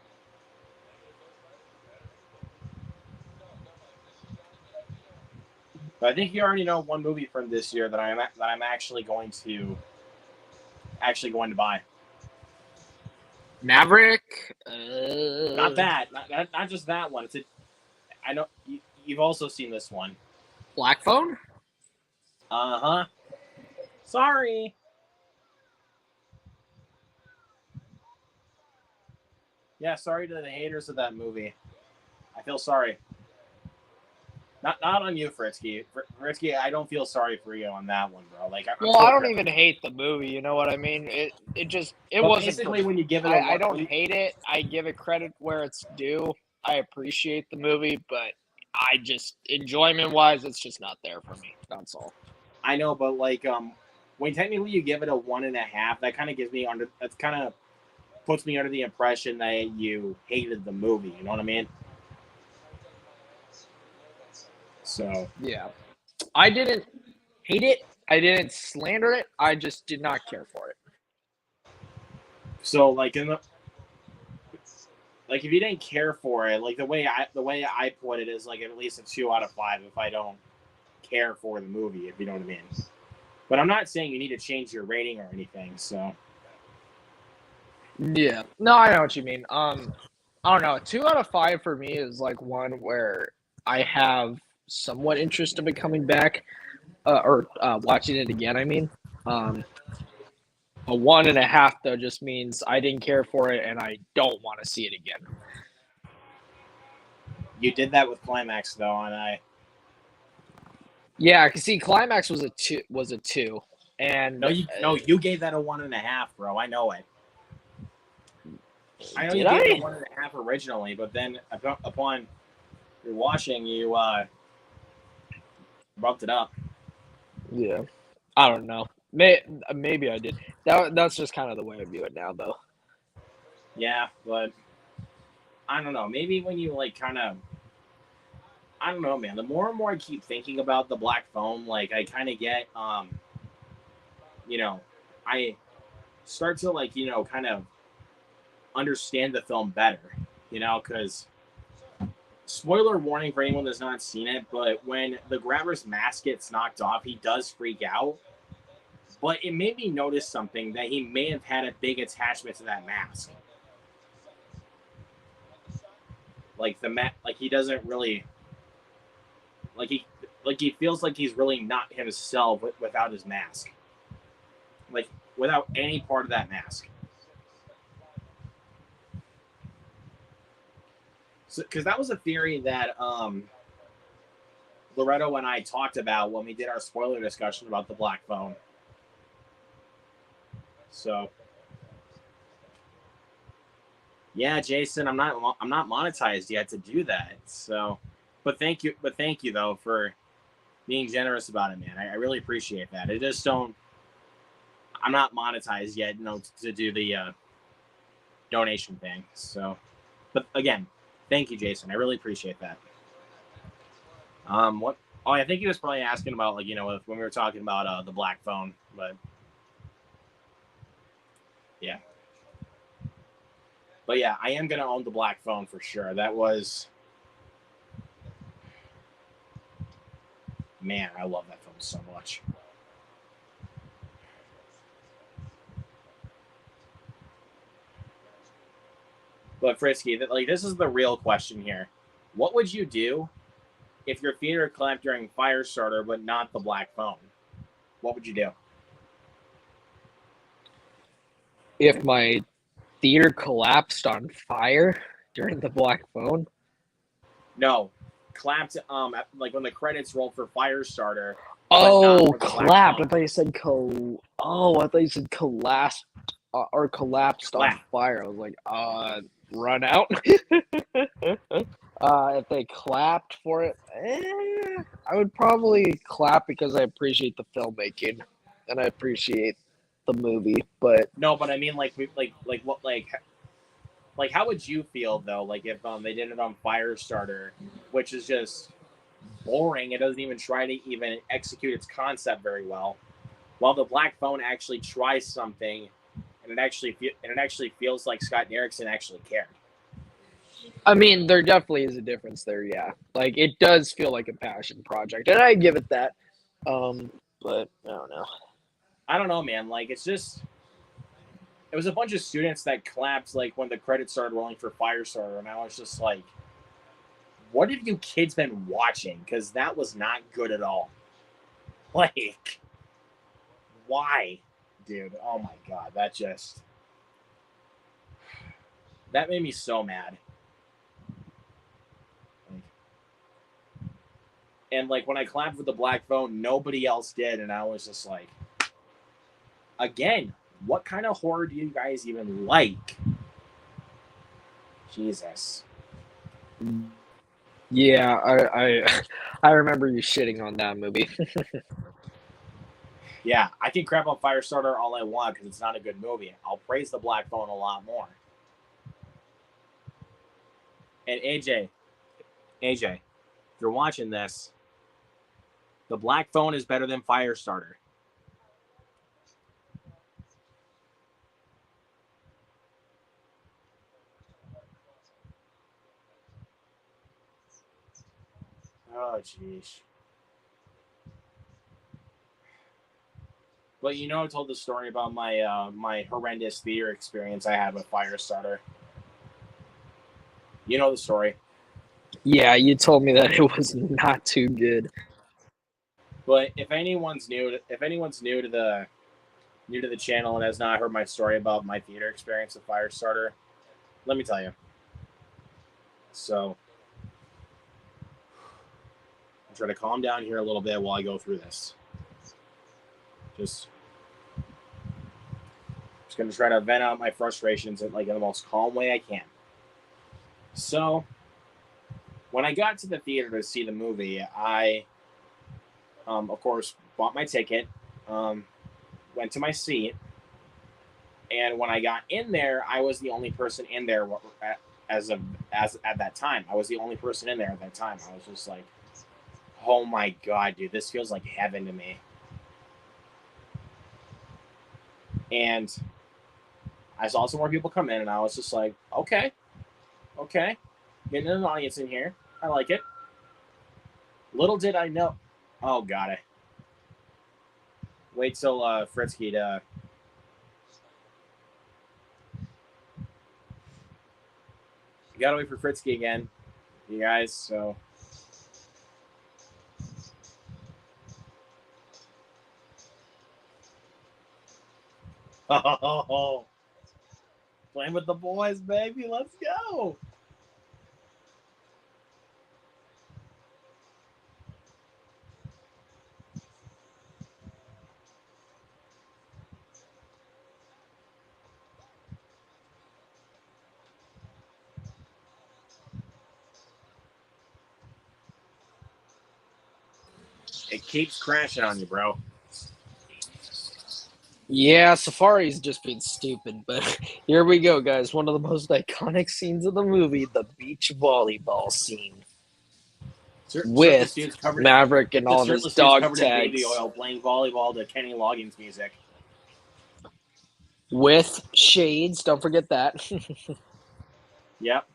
But I think you already know one movie from this year that I'm actually going to buy. Maverick. Not that, not just that one. I know you've also seen this one. Black Phone. Uh-huh. Sorry. Yeah, sorry to the haters of that movie. I feel sorry. Not on you, Fritzky. Fritzky, I don't feel sorry for you on that one, bro. Like, Well, I don't even hate the movie. You know what I mean? It wasn't. Basically, when you give it I don't hate it. I give it credit where it's due. I appreciate the movie, but I just enjoyment-wise, it's just not there for me. That's all. I know, but like, when technically you give it a 1.5, that kind of puts me under the impression that you hated the movie. You know what I mean? So yeah, I didn't hate it. I didn't slander it. I just did not care for it. So like if you didn't care for it, like the way I put it is like at least a 2 out of 5 if I don't care for the movie, if you know what I mean. But I'm not saying you need to change your rating or anything. So yeah, no, I know what you mean. I don't know. 2 out of 5 for me is like one where I have somewhat interest of it coming back, or watching it again. I mean, a 1.5 though just means I didn't care for it and I don't want to see it again. You did that with Climax though, and I. Yeah, cause see, Climax was a 2, and you gave that a 1.5, bro. I know it. I know you gave it a 1.5 originally, but then upon rewatching, you bumped it up. Yeah, I don't know. Maybe I did. That's just kind of the way I view it now, though. Yeah, but I don't know. Maybe when you like kind of, I don't know, man. The more and more I keep thinking about the Black Phone, like I kind of get, I start to like kind of understand the film better, because spoiler warning for anyone that's not seen it, but when the grabber's mask gets knocked off, he does freak out. But it made me notice something, that he may have had a big attachment to that mask. Like he doesn't really, he feels like he's really not himself without his mask. Like without any part of that mask. Because that was a theory that Loretto and I talked about when we did our spoiler discussion about the Black Phone. So, yeah, Jason, I'm not monetized yet to do that. So, but thank you though for being generous about it, man. I really appreciate that. I'm not monetized yet, to do the donation thing. So, but again, thank you, Jason. I really appreciate that. What? Oh, I think he was probably asking about when we were talking about the Black Phone, but yeah. But yeah, I am gonna own the Black Phone for sure. That was, man, I love that film so much. But Frisky, this is the real question here. What would you do if your theater clapped during Firestarter but not the Black Phone? What would you do? If my theater collapsed on fire during the Black Phone? No. clapped like when the credits rolled for Firestarter. Oh, for the Black clapped. Phone. I thought you said I thought you said collapsed or collapsed on Clap. fire. I was like, run out. If they clapped for it, I would probably clap because I appreciate the filmmaking and I appreciate the movie. But No, but I mean like how would you feel though? Like if they did it on Firestarter, which is just boring. It doesn't even try to even execute its concept very well. While the Black Phone actually tries something, and it actually feels like Scott Derrickson actually cared. I mean, there definitely is a difference there. Yeah, like it does feel like a passion project, and I give it that. But I don't know. I don't know, man. Like it was a bunch of students that clapped like when the credits started rolling for Firestarter, and I was just like, what have you kids been watching? Because that was not good at all. Like, why, dude? Oh my god, that made me so mad. And like when I clapped with the Black Phone, nobody else did, and I was just like, again, what kind of horror do you guys even like? Jesus. Yeah, I remember you shitting on that movie. Yeah, I can crap on Firestarter all I want because it's not a good movie. I'll praise the Black Phone a lot more. And AJ, if you're watching this, the Black Phone is better than Firestarter. Oh, jeez. But you know, I told the story about my horrendous theater experience I had with Firestarter. You know the story. Yeah, you told me that it was not too good. But if anyone's new to the channel and has not heard my story about my theater experience with Firestarter, let me tell you. So I'm trying to calm down here a little bit while I go through this. Just going to try to vent out my frustrations in the most calm way I can. So when I got to the theater to see the movie, I of course bought my ticket, went to my seat, and when I got in there, I was the only person in there as at that time. I was the only person in there at that time. I was just like, oh my god, dude, this feels like heaven to me. And I saw some more people come in, and I was just like, okay, getting an audience in here. I like it. Little did I know. Oh, got it. Wait till Fritzky to. You gotta wait for Fritzky again, you guys. So. Oh, playing with the boys, baby. Let's go. It keeps crashing on you, bro. Yeah, Safari's just being stupid, but here we go, guys. One of the most iconic scenes of the movie, the beach volleyball scene. With Maverick and all of his dog tags. Baby oil playing volleyball to Kenny Loggins music. With shades, don't forget that. Yep.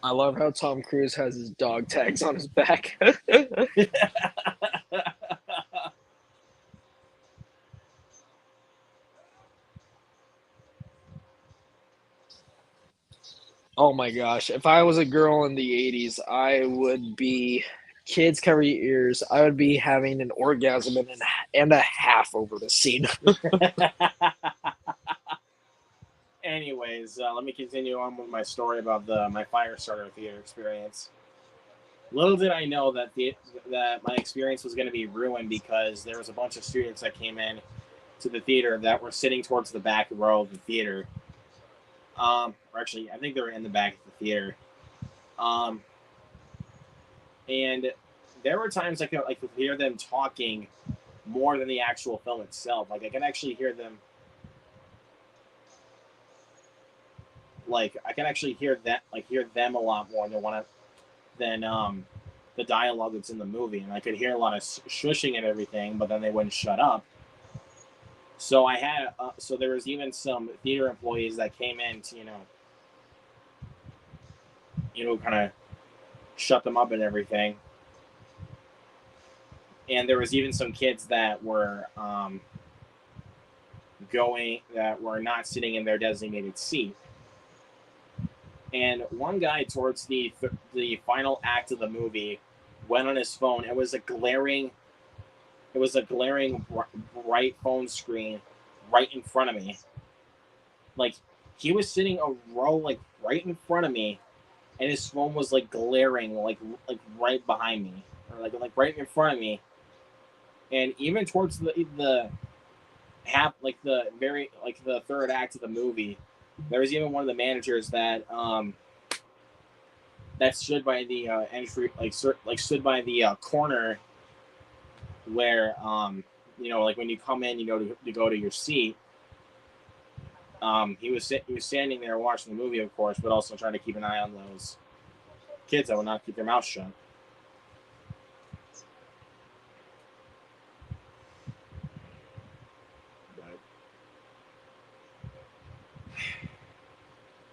I love how Tom Cruise has his dog tags on his back. Oh my gosh. If I was a girl in the 80s, I would be, kids cover your ears, I would be having an orgasm and a half over the scene. anyways, let me continue on with my story about my Firestarter theater experience. Little did I know that my experience was going to be ruined because there was a bunch of students that came in to the theater that were sitting towards the back row of the theater. Or actually, I think they were in the back of the theater. And there were times I could hear them talking more than the actual film itself. Like I could actually hear them. Like I can actually hear them a lot more than the dialogue that's in the movie, and I could hear a lot of shushing and everything, but then they wouldn't shut up. So so there was even some theater employees that came in to kind of shut them up and everything. And there was even some kids that were not sitting in their designated seat. And one guy towards the final act of the movie went on his phone. It was a glaring bright phone screen right in front of me. Like he was sitting a row right in front of me, and his phone was glaring right behind me, or like right in front of me. And even towards the half, the third act of the movie, there was even one of the managers that stood by the entry, stood by the corner where when you come in, to go to your seat. He was standing there watching the movie, of course, but also trying to keep an eye on those kids that would not keep their mouth shut.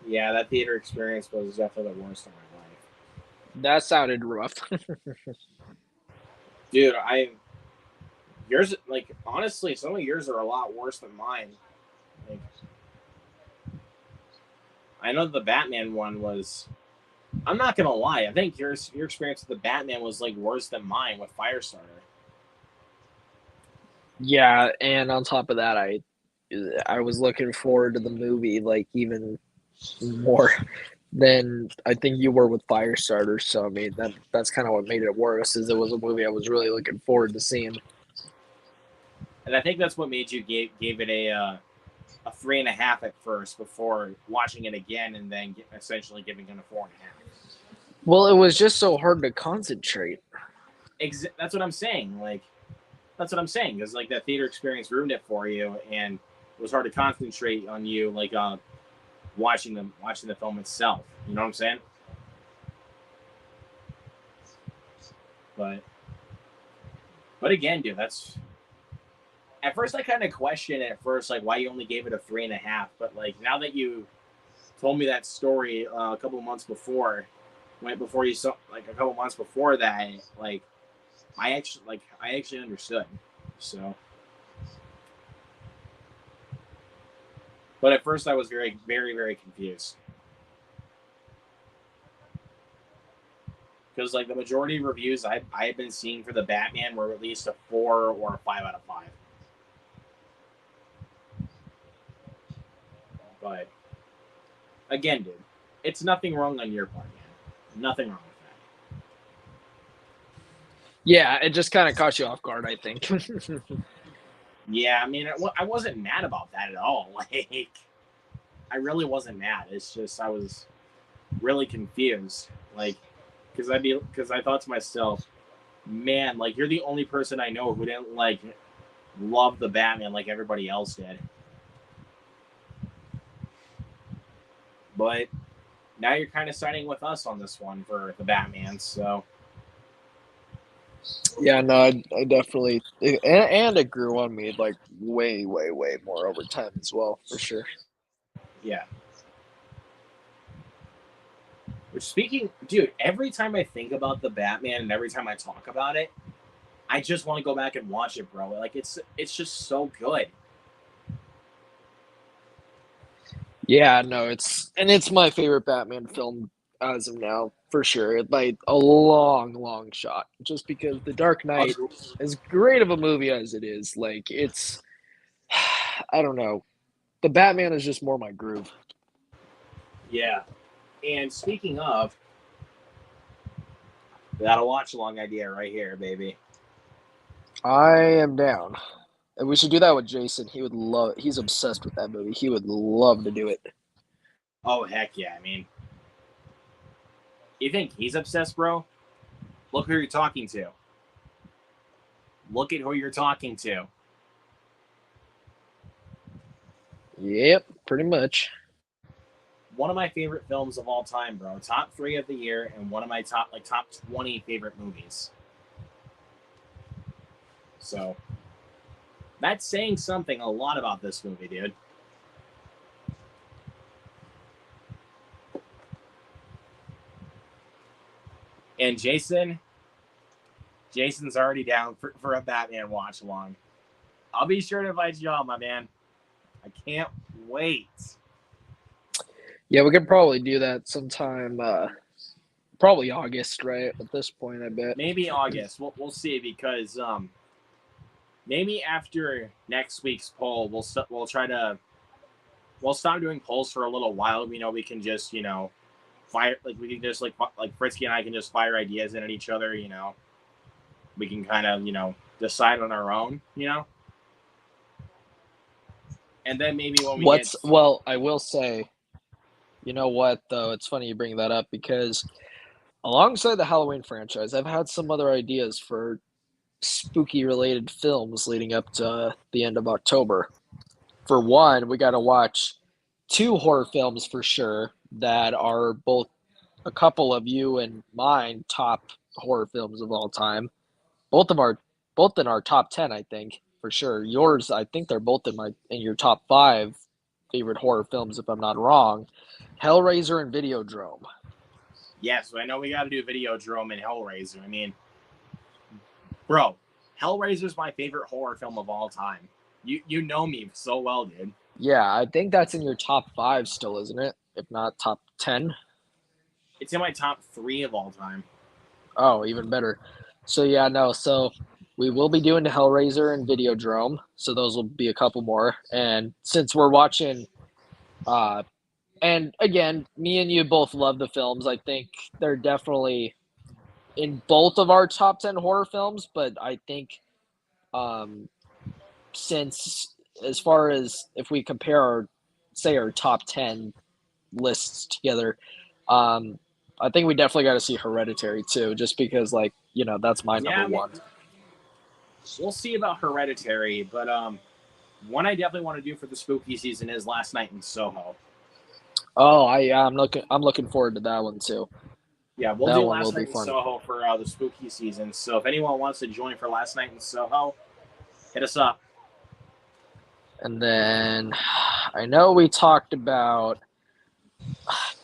Yeah, that theater experience was definitely the worst of my life. That sounded rough. Dude, yours, honestly, some of yours are a lot worse than mine. I know the Batman one was. I'm not gonna lie. I think your experience with the Batman was worse than mine with Firestarter. Yeah, and on top of that, I was looking forward to the movie even more than I think you were with Firestarter. So I mean that's kind of what made it worse. Is it was a movie I was really looking forward to seeing. And I think that's what made you gave it a 3.5 at first before watching it again and then essentially giving it a 4.5. Well, it was just so hard to concentrate. That's what I'm saying. That's what I'm saying. Because that theater experience ruined it for you, and it was hard to concentrate on you, watching the film itself. You know what I'm saying? But again, dude, that's. At first, I kind of questioned why you only gave it a 3.5. But now that you told me that story a couple of months before, before you saw a couple months before that, I actually understood. So, but at first I was very, very, very confused because the majority of reviews I had been seeing for the Batman were at least a 4 or a 5 out of 5. But again, dude, it's nothing wrong on your part, man. Nothing wrong with that. Yeah, it just kind of caught you off guard, I think. Yeah, I mean, I wasn't mad about that at all. I really wasn't mad. It's just I was really confused. Because I thought to myself, man, you're the only person I know who didn't love the Batman like everybody else did. But now you're kind of siding with us on this one for the Batman, so. Yeah, no, I definitely, and it grew on me way, way, way more over time as well, for sure. Yeah. Which dude, every time I think about the Batman and every time I talk about it, I just want to go back and watch it, bro. It's just so good. Yeah, no, it's my favorite Batman film as of now, for sure, by a long, long shot. Just because The Dark Knight, as great of a movie as it is, it's, I don't know, the Batman is just more my groove. Yeah. And speaking of, got a watch along idea right here, baby. I am down. And we should do that with Jason. He would love it. He's obsessed with that movie. He would love to do it. Oh, heck yeah. I mean, you think he's obsessed, bro? Look who you're talking to. Look at who you're talking to. Yep, pretty much. One of my favorite films of all time, bro. Top 3 of the year, and one of my top 20 favorite movies. So that's saying something a lot about this movie, dude. And Jason's already down for a Batman watch along. I'll be sure to invite you all, my man. I can't wait. Yeah, we could probably do that sometime. Probably August, right? At this point, I bet. Maybe August. We'll see, because maybe after next week's poll, we'll stop doing polls for a little while. We know we can just fire, like we can just like Fritzky and I can just fire ideas in at each other. We can kind of decide on our own. And then maybe when we well, I will say, you know what though? It's funny you bring that up because alongside the Halloween franchise, I've had some other ideas for spooky related films leading up to the end of October. For one, we got to watch 2 horror films for sure that are both a couple of you and mine top horror films of all time. Both in our top 10, I think, for sure. Yours, I think they're both in your top 5 favorite horror films, if I'm not wrong. Hellraiser and Videodrome. Yes, I know we got to do Videodrome and Hellraiser. I mean, bro, Hellraiser's my favorite horror film of all time. You know me so well, dude. Yeah, I think that's in your top 5 still, isn't it? If not top 10. It's in my top 3 of all time. Oh, even better. So yeah, no. So we will be doing the Hellraiser and Videodrome. So those will be a couple more. And since we're watching, and again, me and you both love the films. I think they're definitely in both of our top 10 horror films. But I think, since as far as if we compare our top 10 lists together, I think we definitely got to see Hereditary too, just because that's my number one. We'll see about Hereditary, but one I definitely want to do for the spooky season is Last Night in Soho. Oh, I'm looking forward to that one too. Yeah, we'll do Last Night in Soho for the spooky season. So if anyone wants to join for Last Night in Soho, hit us up. And then I know we talked about,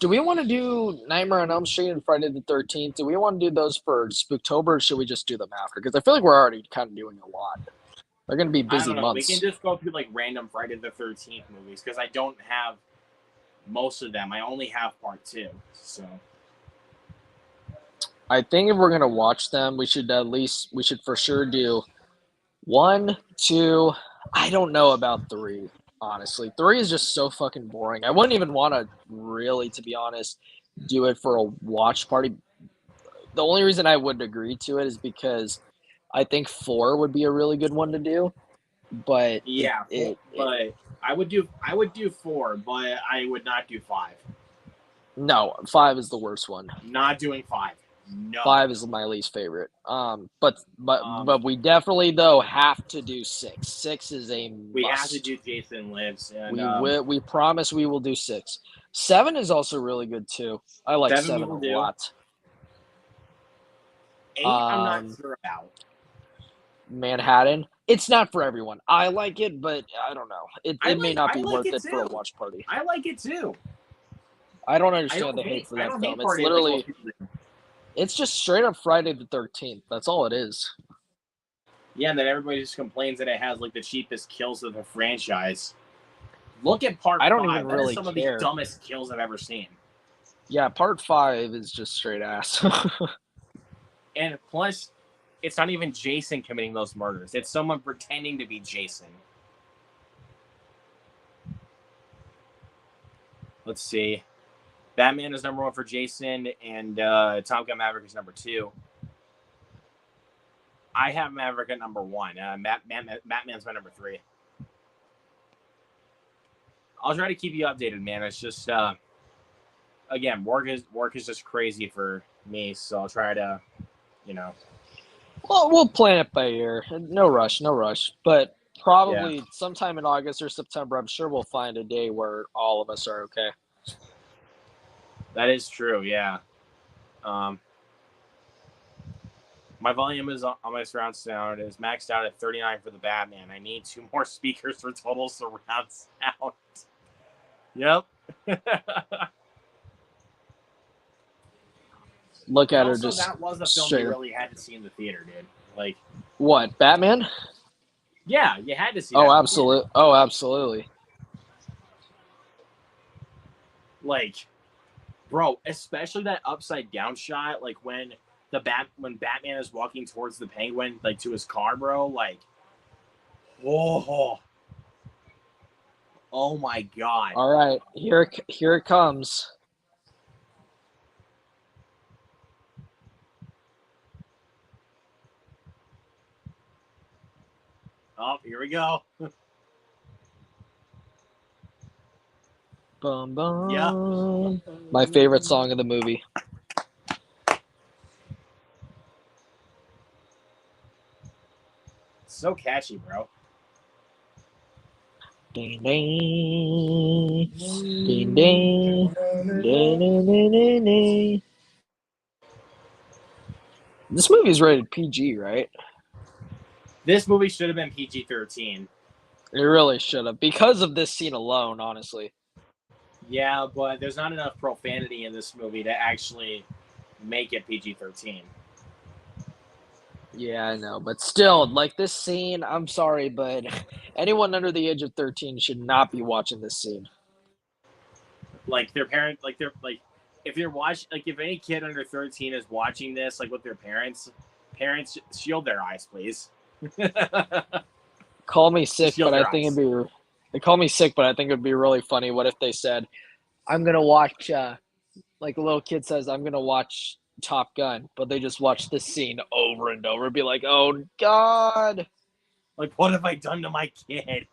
do we want to do Nightmare on Elm Street and Friday the 13th? Do we want to do those for Spooktober, or should we just do them after? Because I feel like we're already kind of doing a lot. They're going to be busy months. We can just go through random Friday the 13th movies because I don't have most of them. I only have part 2. So I think if we're going to watch them, we should for sure do 1, 2. I don't know about 3. Honestly, 3 is just so fucking boring. I wouldn't even want to really, to be honest, do it for a watch party. The only reason I would agree to it is because I think 4 would be a really good one to do. But yeah, I would do 4, but I would not do 5. No, 5 is the worst one. Not doing 5. No. 5 is my least favorite. But we definitely though have to do 6. 6 is a must. We have to do Jason Lives. And, we promise we will do 6. 7 is also really good too. I like 7 a lot. 8 I'm not sure about. Manhattan. It's not for everyone. I like it, but I don't know. It may not be worth it for a watch party. I like it too. I don't understand the hate for that film. It's literally, it's just straight up Friday the 13th. That's all it is. Yeah, and then everybody just complains that it has the cheapest kills of the franchise. Look at part 5. I don't even really care. Some of the dumbest kills I've ever seen. Yeah, part 5 is just straight ass. And plus, it's not even Jason committing those murders. It's someone pretending to be Jason. Let's see. Batman is number 1 for Jason, and Top Gun Maverick is number 2. I have Maverick at number 1. Batman's my number 3. I'll try to keep you updated, man. It's just again, work is just crazy for me, so I'll try to, Well, we'll plan it by ear. No rush. But probably sometime in August or September, I'm sure we'll find a day where all of us are okay. That is true, yeah. My volume is on my surround sound is maxed out at 39 for the Batman. I need 2 more speakers for total surround sound. Yep. Look at her Also, just that was a film straight you up. really had to see in the theater, dude. Like, What, Batman? yeah, you had to see that. Oh, in the absolutely. theater. Oh, absolutely. Like, bro, especially that upside down shot, like when Batman is walking towards the Penguin, like to his car, bro, like, oh my god. All right, here it comes. Oh, here we go. Bum, bum. Yeah. My favorite song of the movie. So catchy, bro. Ding, ding. Ding, ding. Ding, ding, ding, ding, ding. This movie's rated PG, right? This movie should have been PG-13. It really should have, because of this scene alone, honestly. Yeah, but there's not enough profanity in this movie to actually make it PG-13. Yeah, I know, but still, like this scene, I'm sorry, but anyone under the age of 13 should not be watching this scene. Like their parent, like they're like, if you're watching, like if any kid under 13 is watching this, like with their parents shield their eyes, please. Call me sick, Shield but I their think eyes. they call me sick, but I think it'd be really funny. What if they said, "I'm gonna watch," like a little kid says, "I'm gonna watch Top Gun," but they just watch this scene over and over, be like, "Oh God!" Like, what have I done to my kid?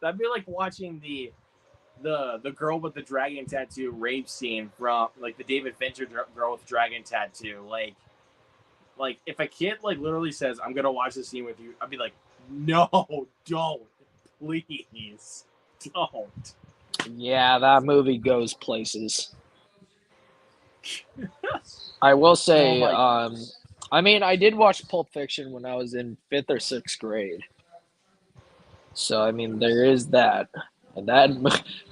That'd be like watching the girl with the dragon tattoo rape scene from like the David Fincher girl with dragon tattoo. Like if a kid like literally says, "I'm gonna watch this scene with you," I'd be like, "No, don't, please, don't." Yeah, that movie goes places. I will say, I mean, I did watch Pulp Fiction when I was in 5th or 6th grade. So, I mean, there is that. And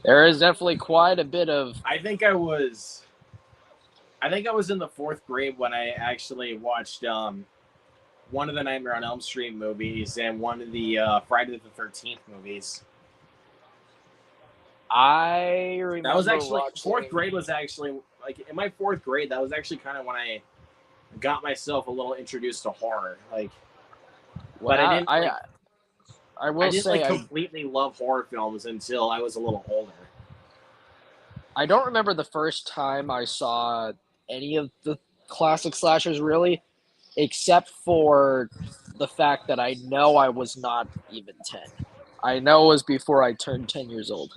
there is definitely quite a bit of. I think I was in the 4th grade when I actually watched one of the Nightmare on Elm Street movies and one of the Friday the 13th movies. I remember That was actually watching... 4th grade was actually like in my 4th grade. That was actually kind of when I got myself a little introduced to horror. Like, Well, but I didn't. I will I didn't say completely love horror films until I was a little older. I don't remember the first time I saw any of the classic slashers, really, except for the fact that I know I was not even 10. I know it was before I turned 10 years old.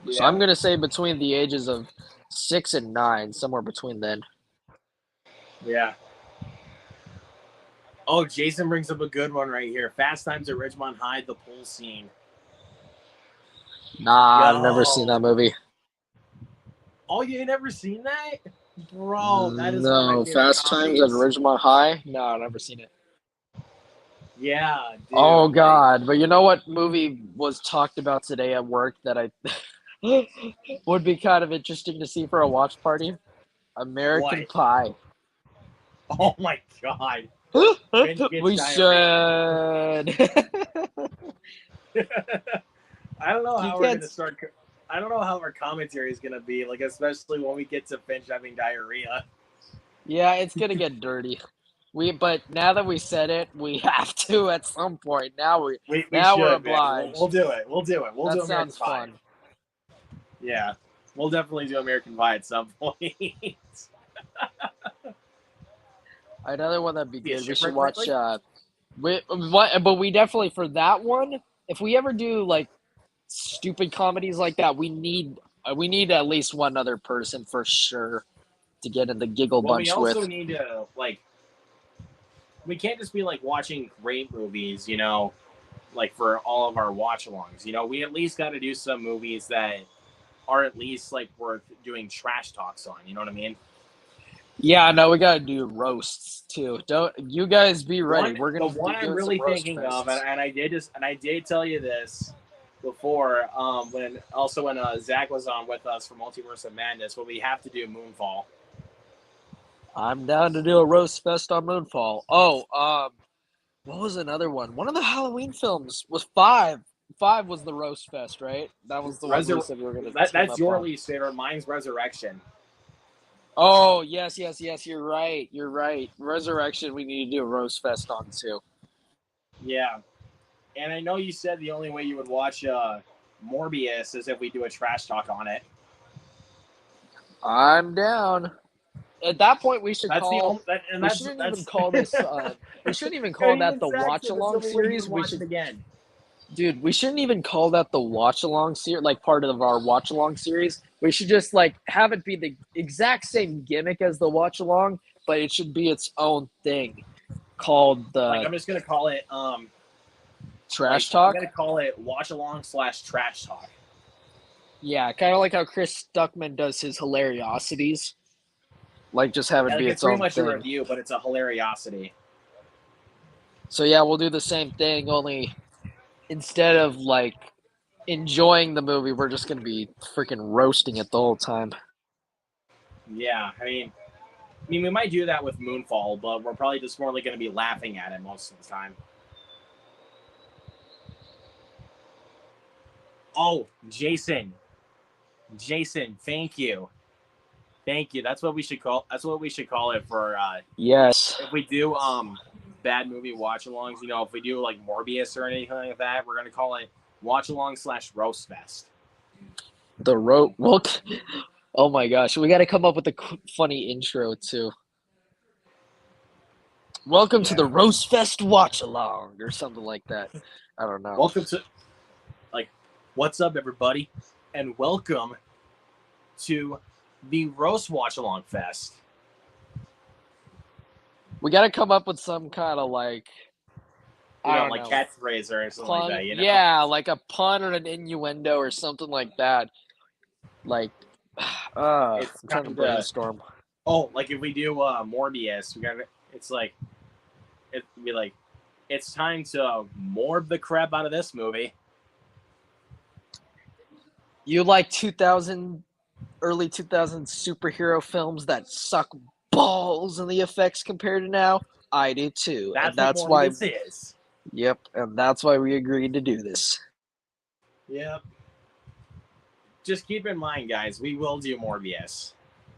Yeah. So I'm going to say between the ages of 6 and 9, somewhere between then. Yeah. Oh, Jason brings up a good one right here. Fast Times at Ridgemont High, the pool scene. Nah, I've never seen that movie. Oh, you ain't never seen that? Bro, that is no, one of my favorite Fast comedies. Times at Ridgemont High? No, I've never seen it. Yeah, dude. Oh, God. But you know what movie was talked about today at work that I would be kind of interesting to see for a watch party? American Pie. Oh, my God. We should. I don't know how we're going to start. I don't know how our commentary is going to be, like, especially when we get to Finch having diarrhea. Yeah, it's going to get dirty. But now that we said it, we have to at some point. Now We we're should, man. obliged. We'll do it. We'll do it. We'll That do American sounds Pie. fun. Yeah, we'll definitely do American Pie at some point. Another one that'd be Be a good. We shipwreck should watch. quickly? But we definitely for that one. If we ever do like stupid comedies like that, we need at least one other person for sure to get in the giggle Well, we bunch also with. need to like. We can't just be like watching great movies, like for all of our watch-alongs. We at least got to do some movies that are at least like worth doing trash talks on. You know what I mean? Yeah, no, we gotta do roasts too. Don't you guys be ready? We're gonna the one be I'm doing really some roast thinking of, fests. and I did tell you this before, when Zach was on with us for Multiverse of Madness, but we have to do Moonfall. I'm down to do a roast fest on Moonfall. Oh, what was another one? One of the Halloween films was Five. Five was the roast fest, right? That was the one we said we were gonna. That's your least favorite. Mine's Resurrection. Oh, yes. You're right. Resurrection, we need to do a roast fest on too. Yeah, and I know you said the only way you would watch Morbius is if we do a trash talk on it. I'm down. At that point, we should That's call. we shouldn't even call this. We shouldn't even call that the watch along series. We should, again. dude. We shouldn't even call that the watch along series, like part of our watch along series. We should just like have it be the exact same gimmick as the watch along, but it should be its own thing called the. I'm just gonna call it trash talk. I'm gonna call it watch along / trash talk. Yeah, kind of like how Chris Stuckman does his hilariosities. Like just have it be its own thing. It's pretty much a review, but it's a hilariosity. So yeah, we'll do the same thing. Only instead of like enjoying the movie, we're just gonna be freaking roasting it the whole time. Yeah, I mean, we might do that with Moonfall, but we're probably just more like going to be laughing at it most of the time. Oh, Jason, thank you. That's what we should call. That's what we should call it for. Yes. If we do bad movie watch-alongs, if we do like Morbius or anything like that, we're gonna call it watch-along / roast fest. The look. Oh my gosh, we got to come up with a funny intro too. Welcome to the Roast Fest watch along or something like that. I don't know. Welcome to, what's up, everybody, and welcome to the Roast Watch Along Fest. We got to come up with some kind of like, catchphrase or something pun, like that. Yeah, like a pun or an innuendo or something like that. Like, I'm trying to brainstorm. Like if we do Morbius, it'd be like, it's time to morb the crap out of this movie. You like early 2000s superhero films that suck balls in the effects compared to now? I do too. That's why this is. Yep, and that's why we agreed to do this. Yep. Just keep in mind, guys, we will do Morbius.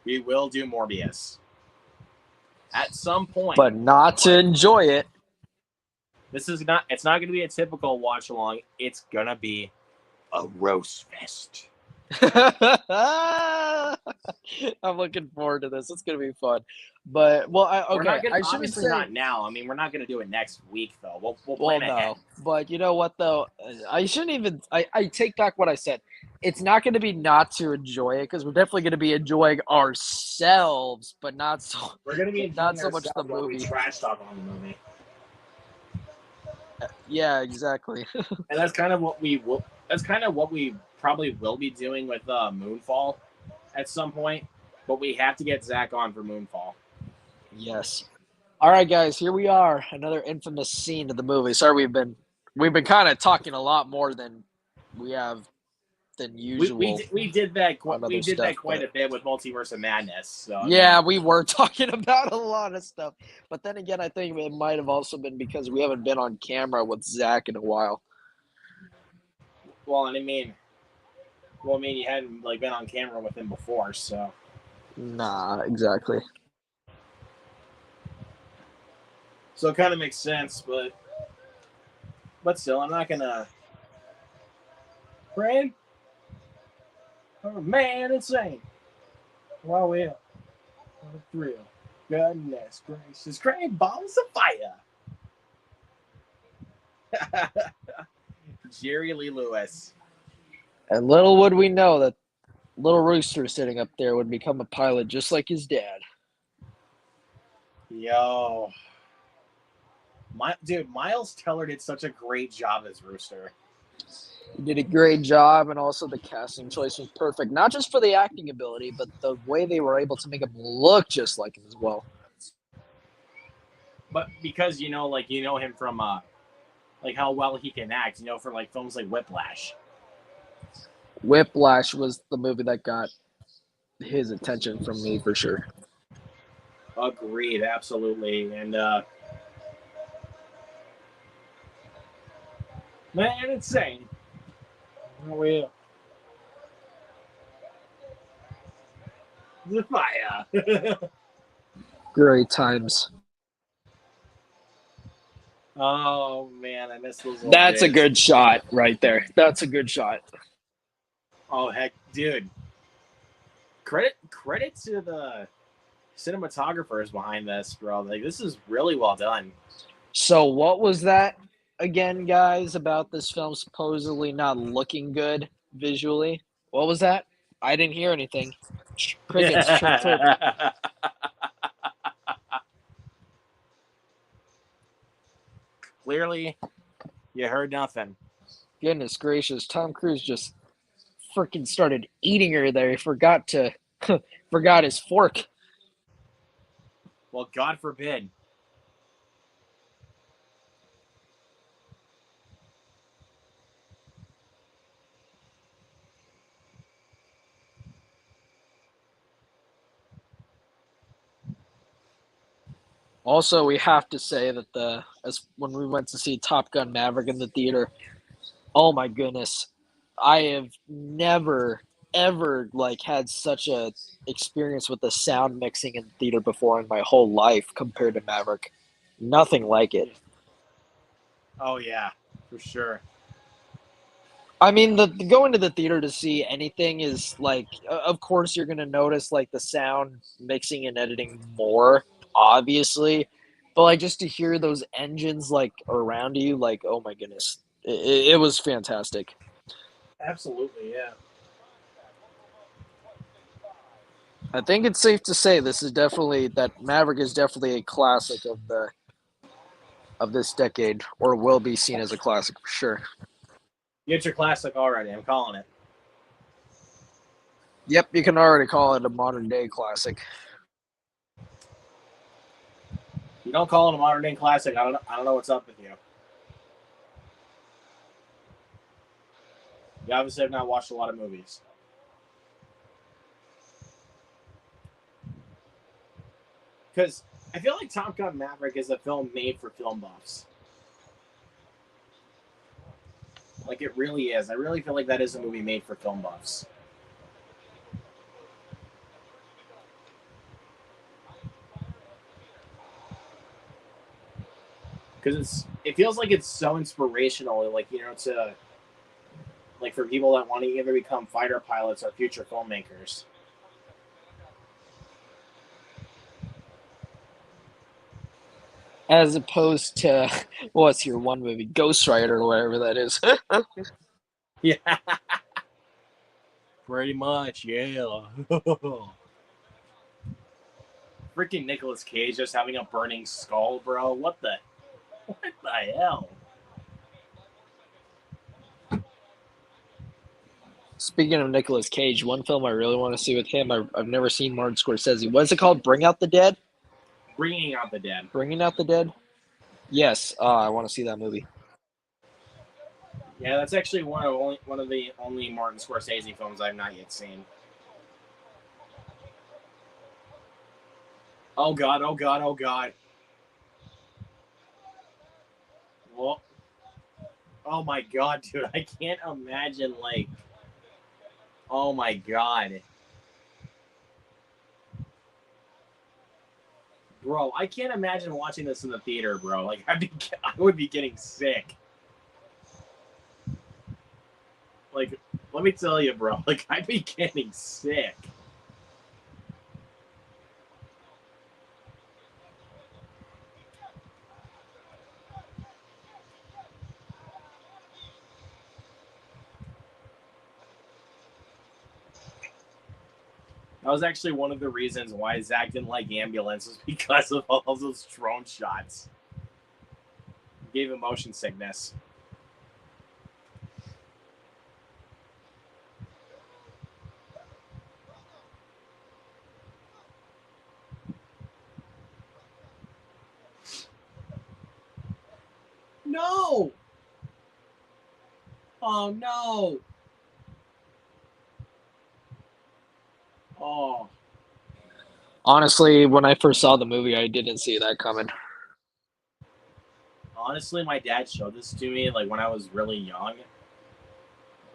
We will do Morbius. At some point. But not to enjoy it. It's not going to be a typical watch along. It's going to be a roast fest. I'm looking forward to this. It's going to be fun. But, obviously not now. I mean, we're not going to do it next week, though. We'll plan ahead. But you know what, though? I shouldn't even... I take back what I said. It's not going to be not to enjoy it, because we're definitely going to be enjoying ourselves, but not so... We're going to be not so much the movie. Trash talk on the movie. Yeah, exactly. And that's kind of what we will... That's kind of what we probably will be doing with Moonfall at some point, but we have to get Zach on for Moonfall. Yes. All right, guys, here we are. Another infamous scene of the movie. Sorry, we've been kind of talking a lot more than we have than usual. We did that quite a bit with Multiverse of Madness. So, yeah, we were talking about a lot of stuff, but then again, I think it might have also been because we haven't been on camera with Zach in a while. Well, you hadn't been on camera with him before, so. Nah, exactly. So it kind of makes sense, but still, I'm not gonna. Brain, oh man, insane. Wow, yeah, what a thrill. Goodness gracious, great balls of fire. Jerry Lee Lewis. And little would we know that little Rooster sitting up there would become a pilot just like his dad. Yo. Dude, Miles Teller did such a great job as Rooster. He did a great job, and also the casting choice was perfect. Not just for the acting ability, but the way they were able to make him look just like him as well. But because like him from like how well he can act, for like films like Whiplash. Whiplash was the movie that got his attention from me for sure. Agreed, absolutely. And man, insane. Oh yeah. The fire. Great times. Oh man, I miss those. That's days. a good shot right there. That's a good shot. Oh heck, dude. Credit to the cinematographers behind this, bro. Like this is really well done. So what was that again, guys, about this film supposedly not looking good visually? What was that? I didn't hear anything. Crickets, chirp, chirp. Clearly, you heard nothing. Goodness gracious, Tom Cruise just freaking started eating her there. He forgot his fork. Well, God forbid. Also, we have to say that when we went to see Top Gun Maverick in the theater, oh my goodness, I have never ever had such a experience with the sound mixing in the theater before in my whole life compared to Maverick. Nothing like it. Oh yeah, for sure. I mean, the going to the theater to see anything is of course you're gonna notice the sound mixing and editing more, obviously, but just to hear those engines around you, oh my goodness, it was fantastic. Absolutely, yeah. I think it's safe to say Maverick is definitely a classic of this decade, or will be seen as a classic for sure. Get your classic already. I'm calling it. Yep, you can already call it a modern day classic. You don't call it a modern day classic, I don't know what's up with you. You obviously have not watched a lot of movies. Because I feel like Top Gun Maverick is a film made for film buffs. Like it really is. I really feel like that is a movie made for film buffs. Because it feels like it's so inspirational, to for people that want to either become fighter pilots or future filmmakers. As opposed to what's your one movie, Ghost Rider or whatever that is. Yeah, pretty much. Yeah. Freaking Nicolas Cage just having a burning skull, bro. What the hell? Speaking of Nicolas Cage, one film I really want to see with him, I've never seen Martin Scorsese. What is it called? Bring Out the Dead? Bringing Out the Dead. Bringing Out the Dead? Yes, I want to see that movie. Yeah, that's actually one of the only Martin Scorsese films I've not yet seen. Oh god, oh god, oh god. Well, oh my god, dude, I can't imagine oh my god. Bro, I can't imagine watching this in the theater, bro. Like, I would be getting sick. Like, let me tell you, bro. Like, I'd be getting sick. That was actually one of the reasons why Zach didn't like Ambulance, was because of all those drone shots. It gave him motion sickness. No! Oh, no! Oh. Honestly, when I first saw the movie, I didn't see that coming. Honestly, my dad showed this to me, like, when I was really young.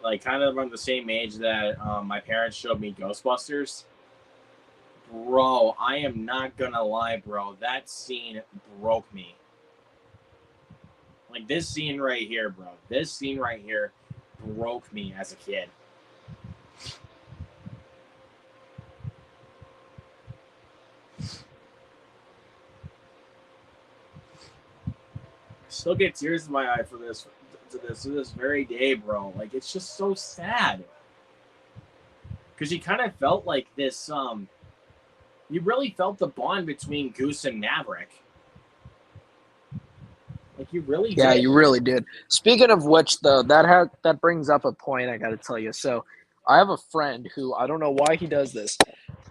Like, kind of around the same age that my parents showed me Ghostbusters. Bro, I am not gonna lie, bro. That scene broke me. Like, this scene right here, bro. This scene right here broke me as a kid. Still get tears in my eye for this to this very day, bro. Like, it's just so sad. Because you kind of felt like this, you really felt the bond between Goose and Maverick. Like, you really Yeah, did. you really did. Speaking of which, though, that brings up a point I got to tell you. So, I have a friend who, I don't know why he does this,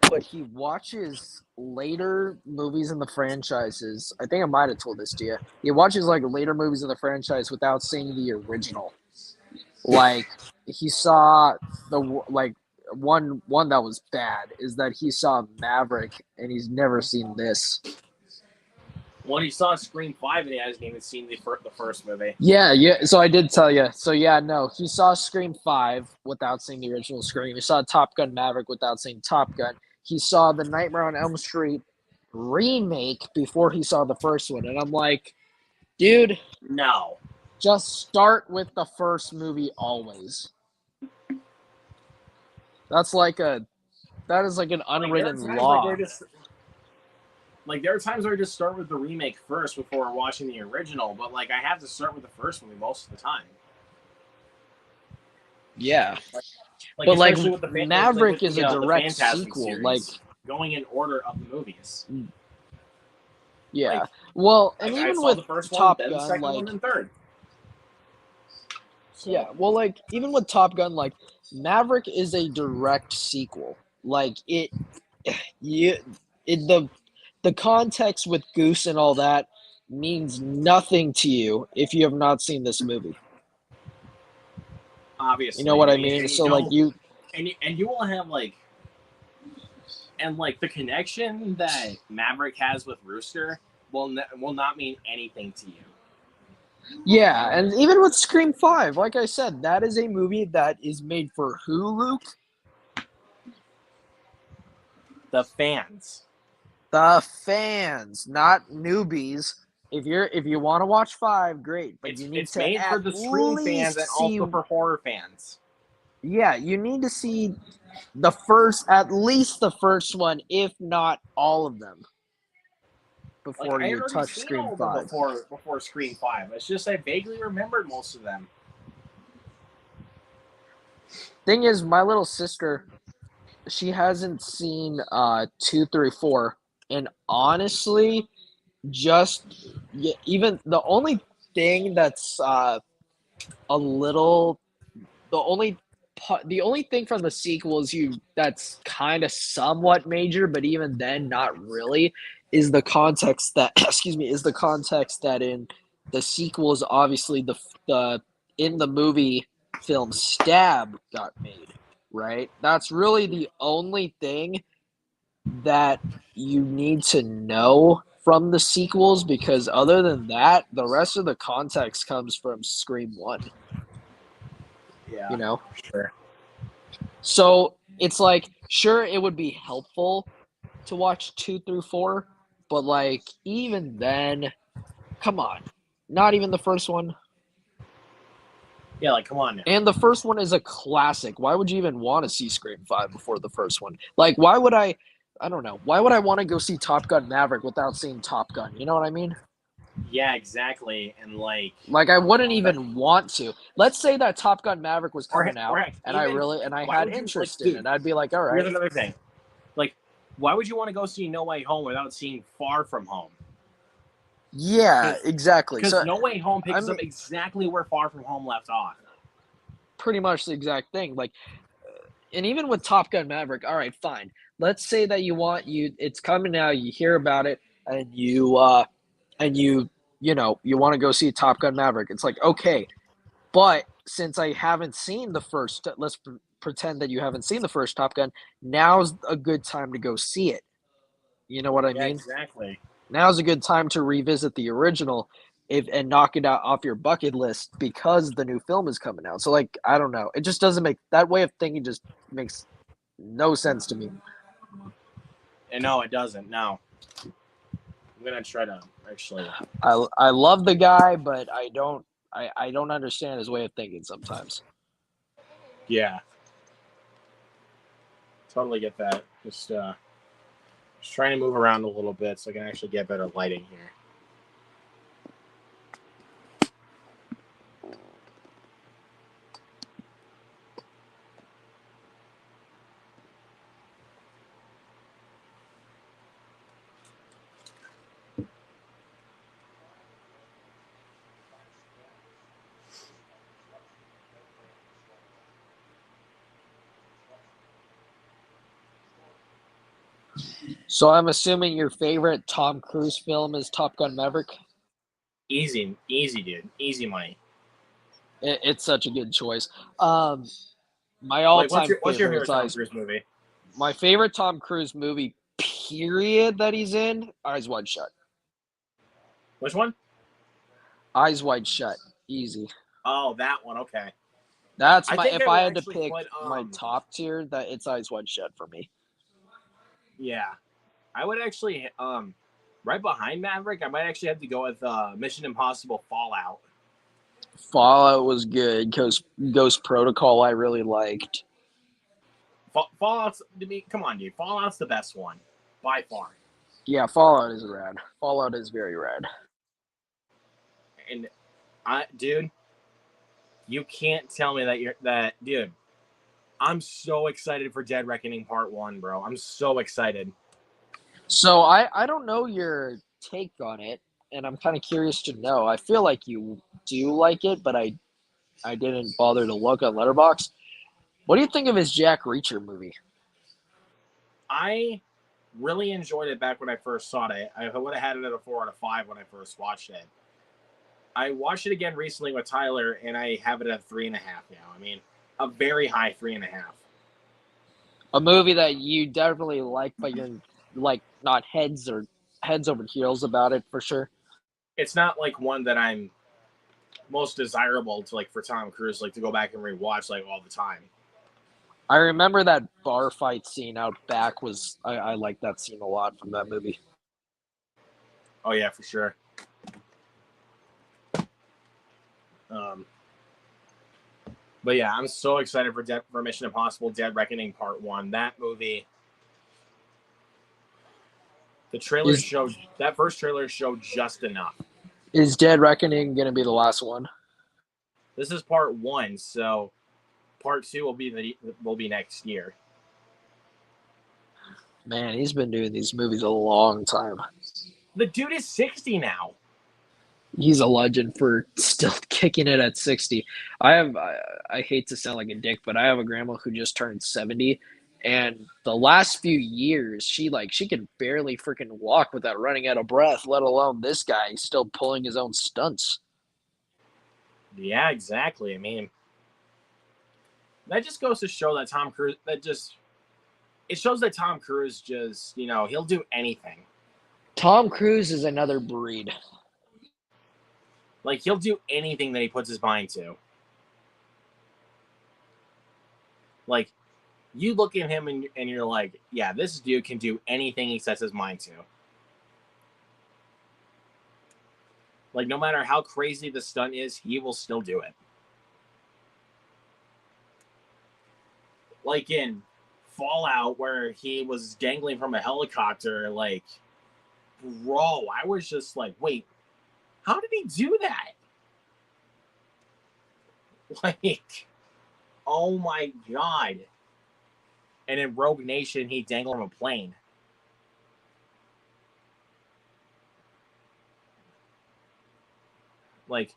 but he watches later movies in the franchises. I think I might have told this to you. He watches like later movies in the franchise without seeing the original. Like he saw the like one that was bad is that he saw Maverick and he's never seen this. When he saw Scream 5 and he hasn't even seen the first movie. Yeah. So I did tell you. So yeah, no, he saw Scream 5 without seeing the original Scream. He saw Top Gun Maverick without seeing Top Gun. He saw the Nightmare on Elm Street remake before he saw the first one. And I'm like, dude, No. just start with the first movie always. That is like an unwritten law. Like, there are times where I just start with the remake first before watching the original, but, like, I have to start with the first movie most of the time. Yeah. But, like, Maverick is a direct sequel. Series, like, going in order of the movies. Yeah. Like, well, and even with the first Top one, then Gun, the second like, one, then third. So. Yeah, well, like, even with Top Gun, like, Maverick is a direct sequel. Like, the context with Goose and all that means nothing to you if you have not seen this movie. Obviously. You know what I mean? So, like, you will have, like, and, like, the connection that Maverick has with Rooster will not mean anything to you. Yeah, and even with Scream 5, like I said, that is a movie that is made for who, Luke? The fans. The fans, not newbies. If you want to watch 5, great, but you need it's to made for the Scream fans and also for horror fans. Yeah, you need to see at least the first one, if not all of them, before like, you touch Scream 5. Before Scream 5. It's just I vaguely remembered most of them. Thing is, my little sister, she hasn't seen 2, 3, 4, and honestly, even the only thing that's the only thing from the sequels that's kind of somewhat major, but even then not really, is the context that in the sequels, obviously the in the movie film Stab got made, right? That's really the only thing that you need to know from the sequels, because other than that, the rest of the context comes from Scream 1. Yeah. You know? Sure. So it's like, sure, it would be helpful to watch 2 through 4, but like even then, come on, not even the first one. Yeah, like come on now. And the first one is a classic. Why would you even want to see Scream 5 before the first one? Like, why would I don't know. Why would I want to go see Top Gun Maverick without seeing Top Gun? You know what I mean? Yeah, exactly. And Like, I wouldn't even want to. Let's say that Top Gun Maverick was or coming out, heck, and even I why had would you like, interest in dude? it. I'd be like, all Here's right. another thing. Like, why would you want to go see No Way Home without seeing Far From Home? Yeah, exactly. Because So, No Way Home I picks mean, up exactly where Far From Home left off. pretty much the exact thing. Like, and even with Top Gun Maverick, all right, fine. Let's say that it's coming out, you hear about it, and you want to go see Top Gun Maverick. It's like, okay, but since I haven't seen the first, let's pretend that you haven't seen the first Top Gun. Now's a good time to go see it. You know what I Yeah, mean? exactly. Now's a good time to revisit the original and knock it out off your bucket list because the new film is coming out. So like, I don't know. It just doesn't make that way of thinking just makes no sense to me. And no, it doesn't. No. I'm gonna try to actually. I love the guy, but I don't understand his way of thinking sometimes. Yeah. Totally get that. Just trying to move around a little bit so I can actually get better lighting here. So I'm assuming your favorite Tom Cruise film is Top Gun Maverick. Easy, easy, dude. Easy money. It's such a good choice. My Like, all-time what's your favorite favorite is Tom Cruise movie? my favorite Tom Cruise movie. Period. That he's in Eyes Wide Shut. Which one? Eyes Wide Shut. Easy. Oh, that one. Okay. That's I my. think If I I would had to actually pick put my top tier, that it's Eyes Wide Shut for me. Yeah, I would actually right behind Maverick. I might actually have to go with Mission Impossible Fallout. Fallout was good. Ghost Protocol I really liked. Fallout's to me. Come on, dude. Fallout's the best one by far. Yeah, Fallout is rad. Fallout is very rad. And dude, you can't tell me dude. I'm so excited for Dead Reckoning Part 1, bro. I'm so excited. So I don't know your take on it, and I'm kind of curious to know. I feel like you do like it, but I didn't bother to look on Letterboxd. What do you think of his Jack Reacher movie? I really enjoyed it back when I first saw it. I would have had it at a 4 out of 5 when I first watched it. I watched it again recently with Tyler, and I have it at 3.5 now. I mean, a very high 3.5. A movie that you definitely like, but you're like not heads over heels about it for sure. It's not like one that I'm most desirable to like for Tom Cruise, like to go back and rewatch like all the time. I remember that bar fight scene out back was I like that scene a lot from that movie. Oh yeah, for sure. Um, but yeah, I'm so excited for Mission Impossible: Dead Reckoning Part 1. That movie. The trailer showed that first trailer showed just enough. Is Dead Reckoning gonna be the last one? This is part 1, so part 2 will be next year. Man, he's been doing these movies a long time. The dude is 60 now. He's a legend for still kicking it at 60. I hate to sound like a dick, but I have a grandma who just turned 70, and the last few years she can barely freaking walk without running out of breath, let alone this guy still pulling his own stunts. Yeah, exactly. I mean, that just goes to show that Tom Cruise it shows that Tom Cruise just, he'll do anything. Tom Cruise is another breed. Like, he'll do anything that he puts his mind to. Like, you look at him and you're like, yeah, this dude can do anything he sets his mind to. Like, no matter how crazy the stunt is, he will still do it. Like in Fallout, where he was dangling from a helicopter, like, bro, I was just like, wait, how did he do that? Like, oh my God. And in Rogue Nation, he dangled from a plane. Like,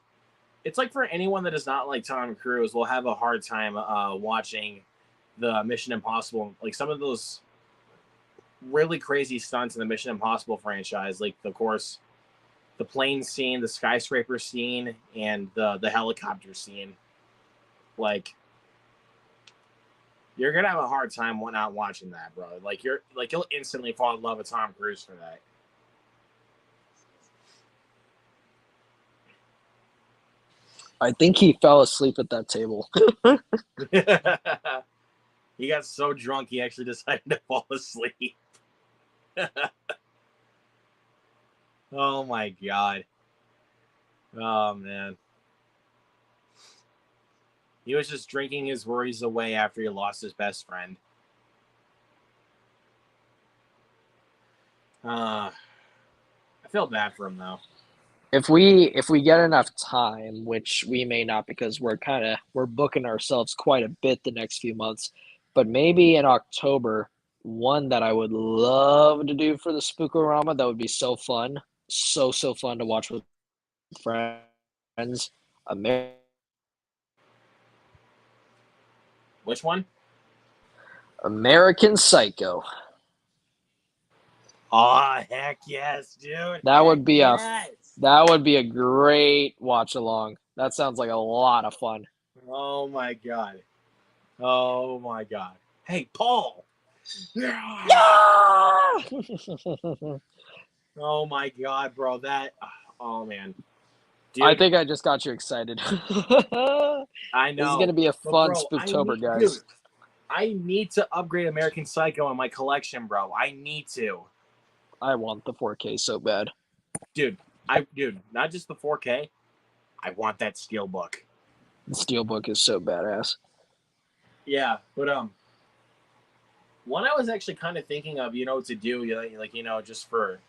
it's like for anyone that is not like Tom Cruise will have a hard time watching the Mission Impossible. Like some of those really crazy stunts in the Mission Impossible franchise, like of course the plane scene, the skyscraper scene, and the helicopter scene. Like, you're gonna have a hard time not watching that, bro. Like you'll instantly fall in love with Tom Cruise for that. I think he fell asleep at that table. He got so drunk he actually decided to fall asleep. Oh my God. Oh man. He was just drinking his worries away after he lost his best friend. I feel bad for him though. If we get enough time, which we may not because we're booking ourselves quite a bit the next few months, but maybe in October, one that I would love to do for the Spookorama, that would be so fun. So fun to watch with friends. Which one? American Psycho. Oh, heck yes, dude. That would be yes. that would be a great watch along. That sounds like a lot of fun. Oh my God. Oh my God. Hey, Paul. Yeah! Oh my God, bro. Oh man. Dude, I think I just got you excited. I know. This is going to be a fun bro, Spooktober, guys. Dude, I need to upgrade American Psycho in my collection, bro. I need to. I want the 4K so bad. Dude, not just the 4K. I want that Steelbook. The Steelbook is so badass. Yeah, but one I was actually kind of thinking of, to do, like, just for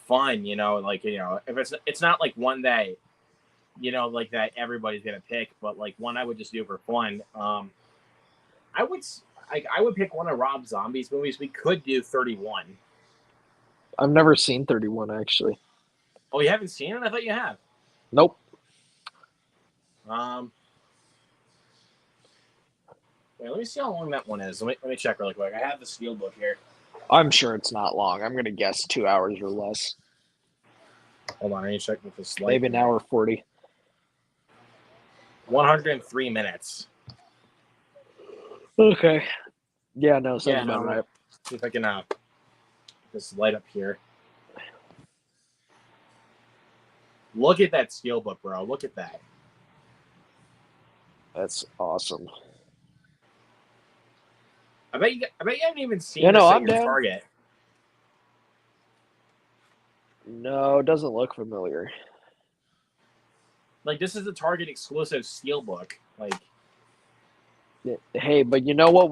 fun, like, if it's not like one that, like that everybody's gonna pick, but like one I would just do for fun. I would pick one of Rob Zombie's movies. We could do 31. I've never seen 31 actually. Oh, you haven't seen it? I thought you have. Nope. Wait, let me see how long that one is. Let me check really quick. I have the Steelbook here. I'm sure it's not long. I'm gonna guess 2 hours or less. Hold on, I need to check with this. Maybe an hour 40. 103 minutes. Okay. Yeah, no, sounds about right. See if I can this light up here. Look at that Steelbook, bro. Look at that. That's awesome. I bet you haven't even seen this at your Target. No, it doesn't look familiar. Like, this is a Target exclusive Steelbook. Like, hey, but you know what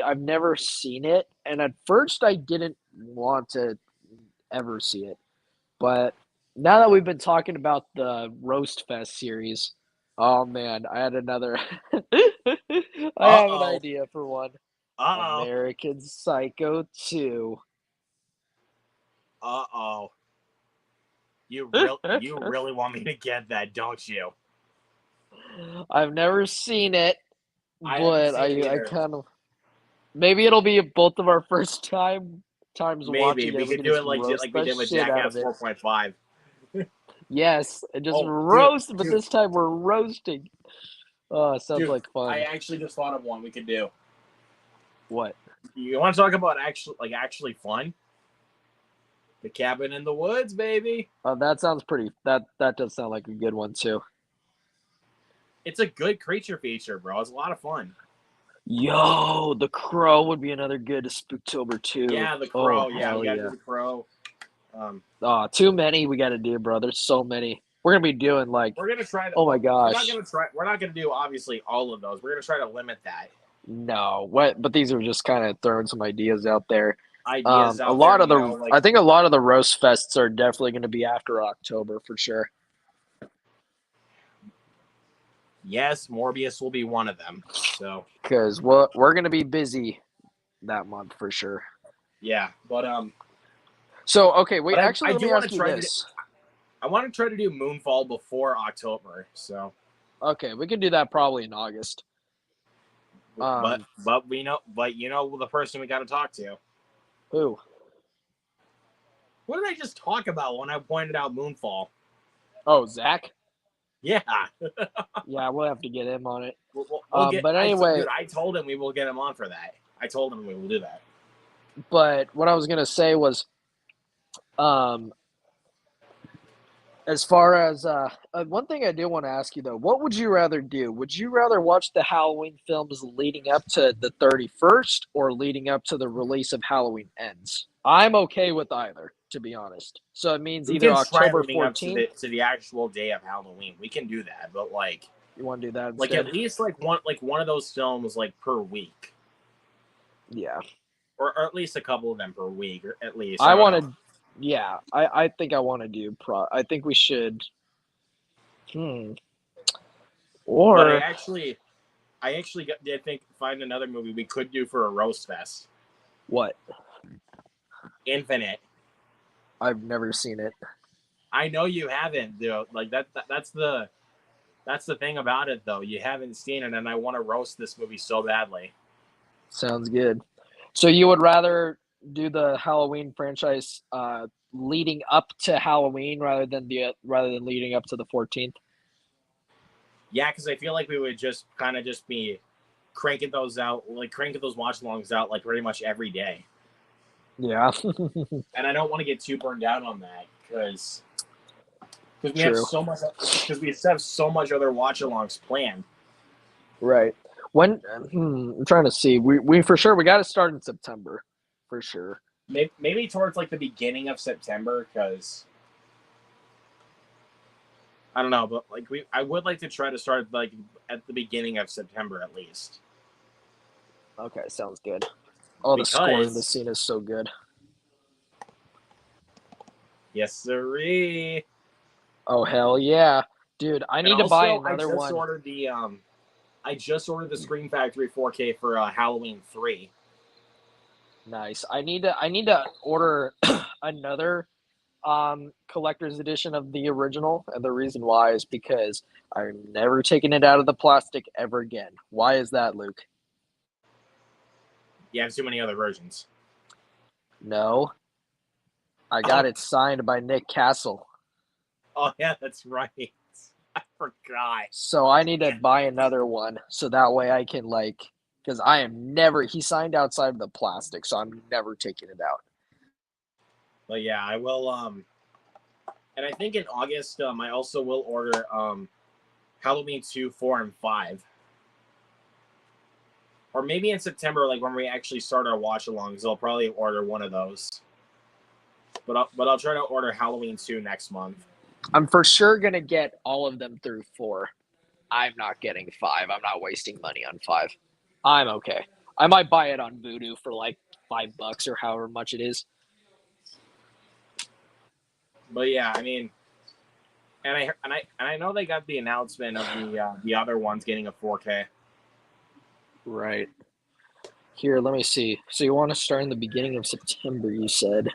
I've never seen it, and at first I didn't want to ever see it. But now that we've been talking about the Roast Fest series, oh man, I had another I have an idea for one. American Psycho 2. You really want me to get that, don't you? I've never seen it, but I kind of maybe it'll be both of our first times watching it. We could do it like we did with Jackass 4.5. Yes, and just roast, but this time we're roasting. Oh, it sounds like fun. I actually just thought of one we could do. What? You want to talk about actually fun? The Cabin in the Woods, baby. Oh, that sounds pretty. That does sound like a good one too. It's a good creature feature, bro. It's a lot of fun. Yo, The Crow would be another good Spooktober too. Yeah, The Crow. We got to do The Crow. Too many we got to do, bro. There's so many. We're gonna be doing like, we're gonna try to. oh my We're not gosh, gonna try. We're not gonna do obviously all of those. We're gonna try to limit that no. What? But these are just kind of throwing some ideas out there. ideas A out there. lot of You know, the, like I think a lot of the roast fests are definitely going to be after October for sure. yes, Morbius will be one of them. So Because we're going to be busy that month for sure. yeah, but So okay, wait. but Actually, I let do me want ask to you try this. I want to try to do Moonfall before October. So, Okay, we can do that probably in August. but we know, but you know the person we got to talk to. Who? What did I just talk about when I pointed out Moonfall? Oh, Zach. Yeah, Yeah, we'll have to get him on it. we'll get. But anyway, I told him we will get him on for that. I told him we will do that. but what I was gonna say was, as far as one thing I do want to ask you though, what would you rather do? Would you rather watch the Halloween films leading up to the 31st or leading up to the release of Halloween Ends? I'm okay with either, to be honest. So it means We either can try October leading up 14th. to the actual day of Halloween. We can do that, but like You want to do that instead? like at least like one of those films like per week, Yeah. or at least a couple of them per week, or at least. I don't want know. to. Yeah, I think I want to do I think we should. But Or I actually did think find another movie we could do for a roast fest. what? Infinite. I've never seen it. I know you haven't, though. Like that's the thing about it, though. You haven't seen it, and I want to roast this movie so badly. Sounds good. So you would rather do the Halloween franchise leading up to Halloween rather than leading up to the 14th? Yeah, because I feel like we would just kind of just be cranking those watch-alongs out like pretty much every day. Yeah. And I don't want to get too burned out on that because we have True. so much other watch-alongs planned. Right. When I'm trying to see. We for sure we got to start in September, for sure. Maybe towards like the beginning of September, because I don't know, but like I would like to try to start like at the beginning of September at least. Okay, sounds good. Oh, the score in the scene is so good. Yes, sirree. Oh hell yeah, dude! I need to buy another one. I just ordered the Scream Factory 4K for Halloween 3. Nice. I need to order another collector's edition of the original, and the reason why is because I'm never taking it out of the plastic ever again. Why is that, Luke? You have too many other versions. No. I got it signed by Nick Castle. Oh yeah, that's right. I forgot. So I need to buy another one so that way I can because I am never. He signed outside of the plastic, so I'm never taking it out. But yeah, I will. And I think in August, I also will order Halloween 2, 4, and 5. Or maybe in September, like when we actually start our watch-alongs, I'll probably order one of those. But I'll try to order Halloween 2 next month. I'm for sure gonna get all of them through 4. I'm not getting 5. I'm not wasting money on 5. I'm okay. I might buy it on Vudu for like $5 or however much it is. But yeah, I mean, and I know they got the announcement of the other ones getting a 4K. Right. Here, let me see. So you want to start in the beginning of September, you said?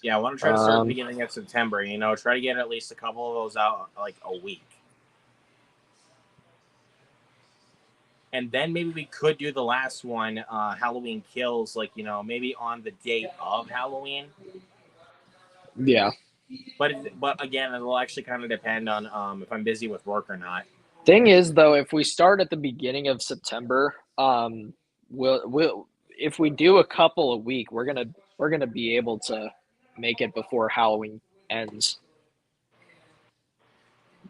Yeah, I want to try to start at the beginning of September. You know, try to get at least a couple of those out like a week. And then maybe we could do the last one, Halloween Kills, like, you know, maybe on the date of Halloween. Yeah. But again, it'll actually kind of depend on if I'm busy with work or not. Thing is, though, if we start at the beginning of September, we'll if we do a couple a week, we're gonna be able to make it before Halloween ends.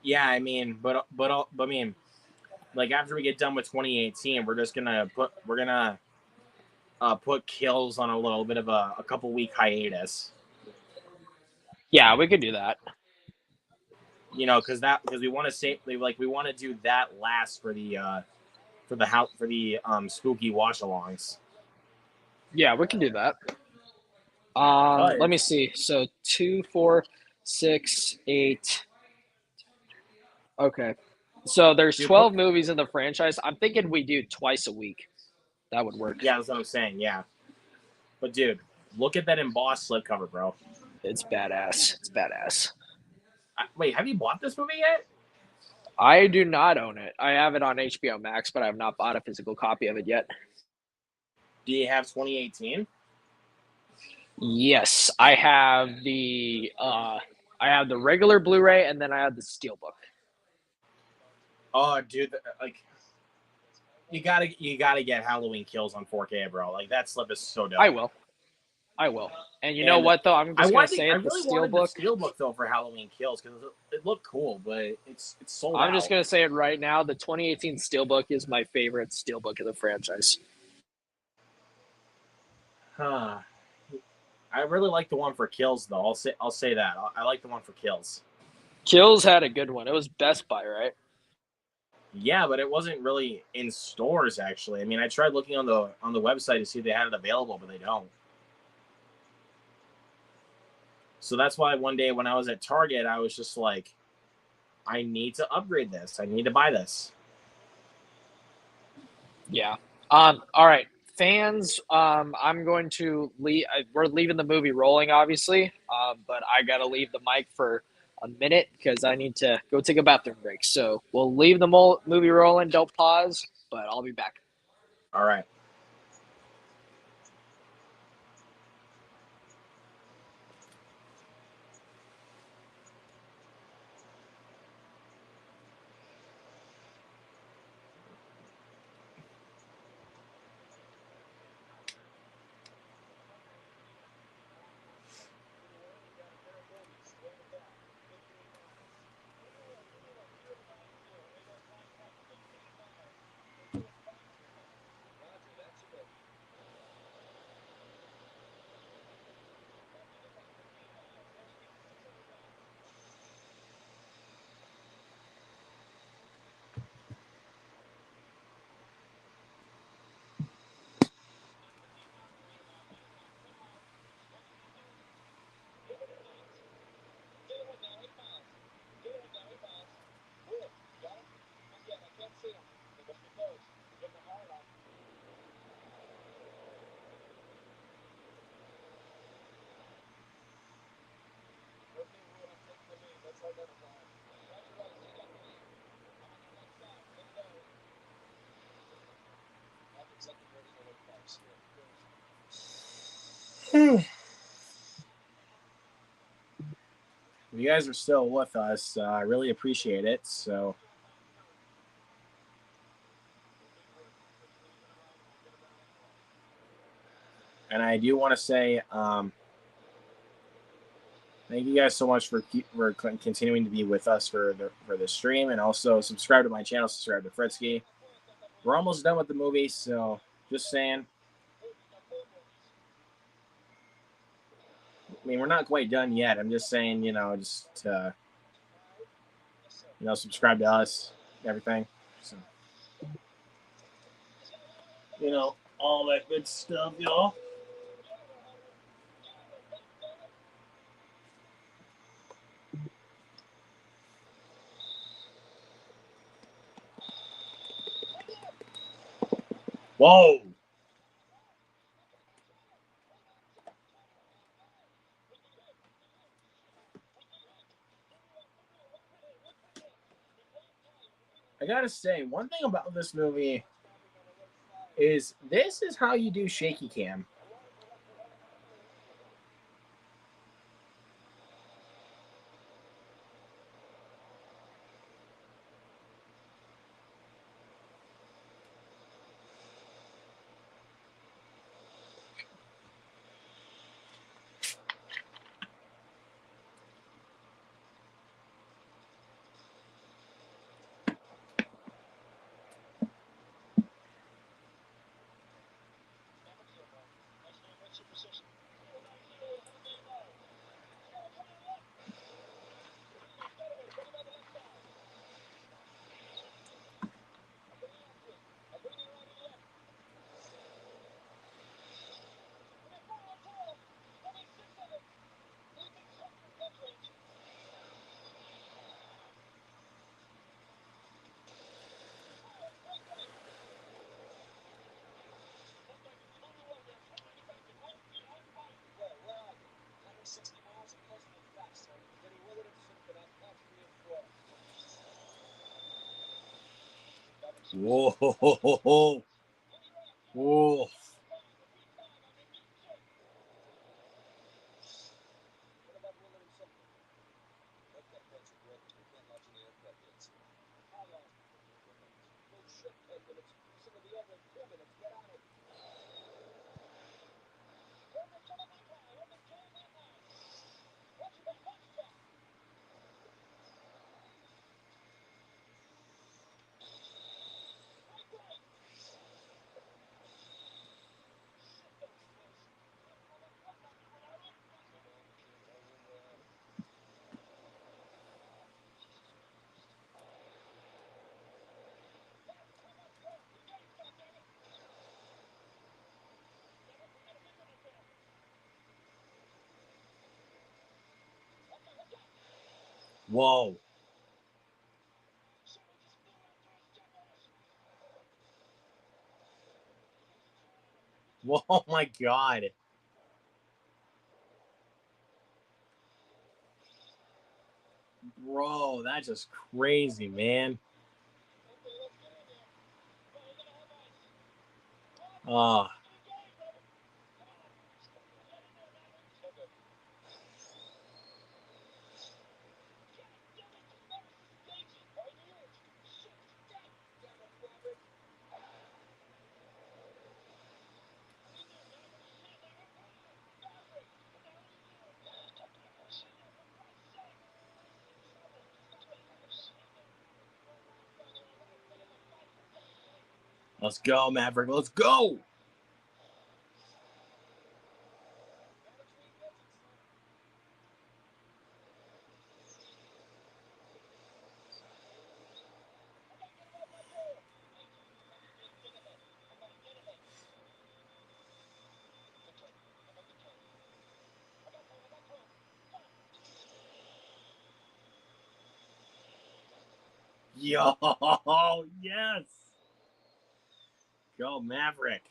Yeah, I mean, but I mean, like after we get done with 2018, we're gonna put Kills on a little bit of a couple week hiatus. Yeah, we could do that. You know, because we want to say we want to do that last for the spooky watch-alongs. Yeah, we can do that. But Let me see. So 2, 4, 6, 8. Okay. So there's dude, look, 12 movies in the franchise. I'm thinking we do twice a week. That would work. yeah, that's what I'm saying. Yeah, but dude, look at that embossed slipcover, bro. It's badass. It's badass. Wait, have you bought this movie yet? I do not own it. I have it on HBO Max, but I have not bought a physical copy of it yet. Do you have 2018? Yes, I have the regular Blu-ray and then I have the Steelbook. Oh, dude, like you gotta get Halloween Kills on 4K, bro. Like that slip is so dope. I will. And you know And what though? I'm just gonna say I it. The really wanted the Steelbook. Steelbook though for Halloween Kills because it looked cool, but it's sold I'm out. just gonna say it right now. The 2018 Steelbook is my favorite Steelbook of the franchise. Huh. I really like the one for Kills though. I'll say that. I like the one for Kills. Kills had a good one. It was Best Buy, right? Yeah, but it wasn't really in stores actually. I mean, I tried looking on the website to see if they had it available, but they don't. So that's why one day when I was at Target, I was just like, I need to upgrade this. I need to buy this. Yeah. All right, fans. I'm going to leave. We're leaving the movie rolling, obviously. But I gotta leave the mic for a minute because I need to go take a bathroom break. So we'll leave the movie rolling. Don't pause, but I'll be back. All right. If you guys are still with us, I really appreciate it. So, and I do want to say thank you guys so much for continuing to be with us for the stream, and also subscribe to my channel, subscribe to Fritsky. We're almost done with the movie, so just saying. I mean, we're not quite done yet. I'm just saying, just subscribe to us, everything. So, all that good stuff, y'all. Whoa. I gotta say, one thing about this movie is this is how you do shaky cam. Whoa. Whoa. Whoa. Whoa, oh my God. Bro, that's just crazy, man. Ah. Let's go, Maverick. Let's go. Yo, yes. Go, Maverick.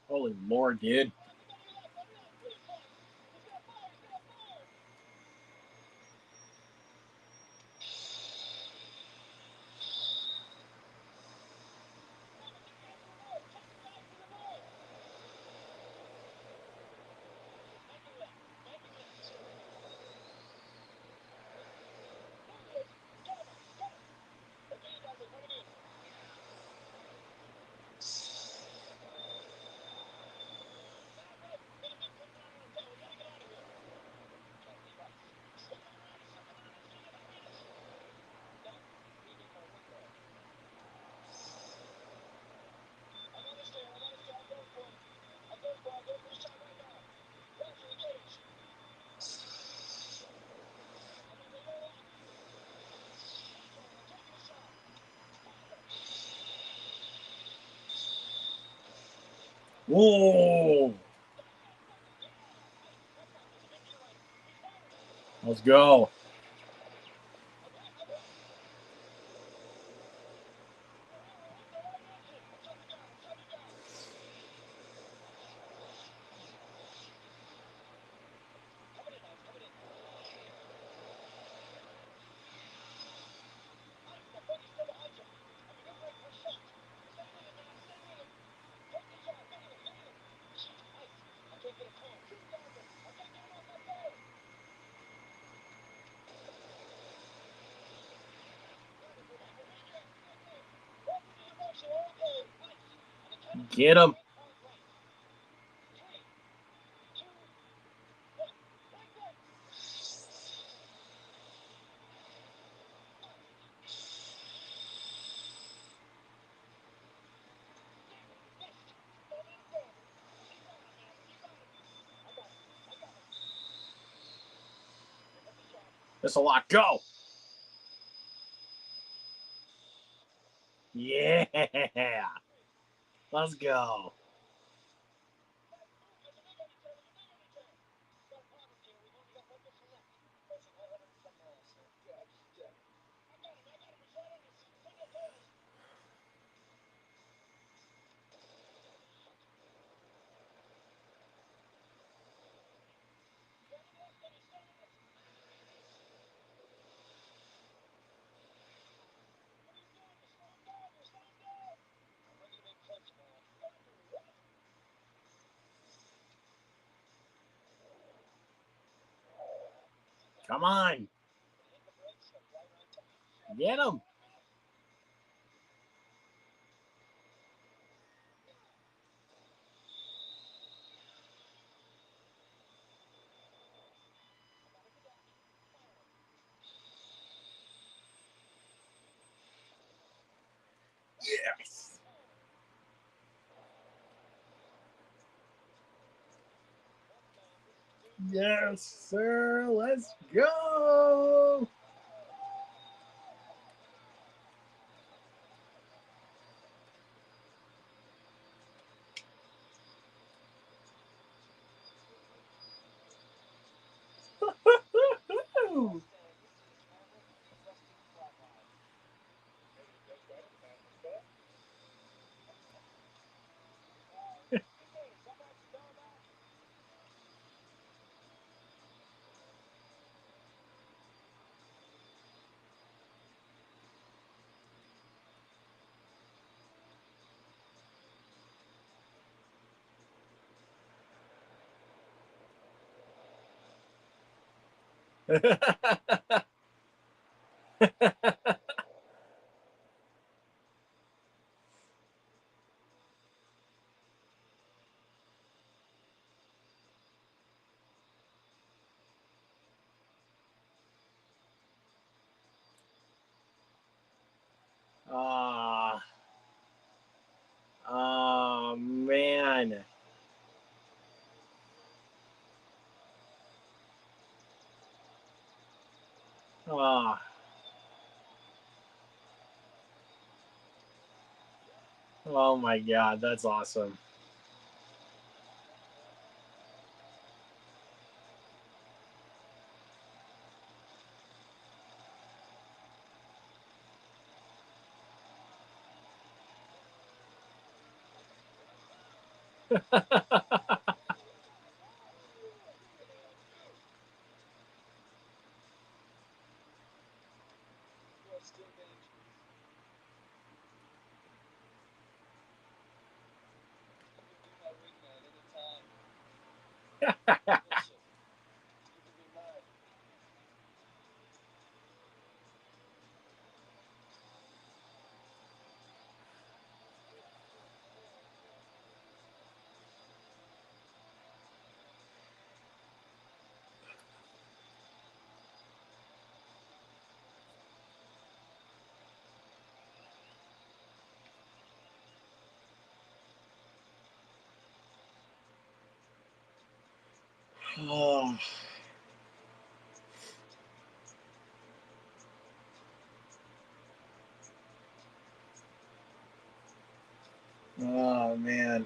Holy Lord, dude. Whoa. Let's go. Get him. That's a lot. Go. Yeah. Let's go. Come on. Get him. Yes. Yes, sir. Let's go. Ah, oh, man. Ah, oh my God, that's awesome. Oh, oh man.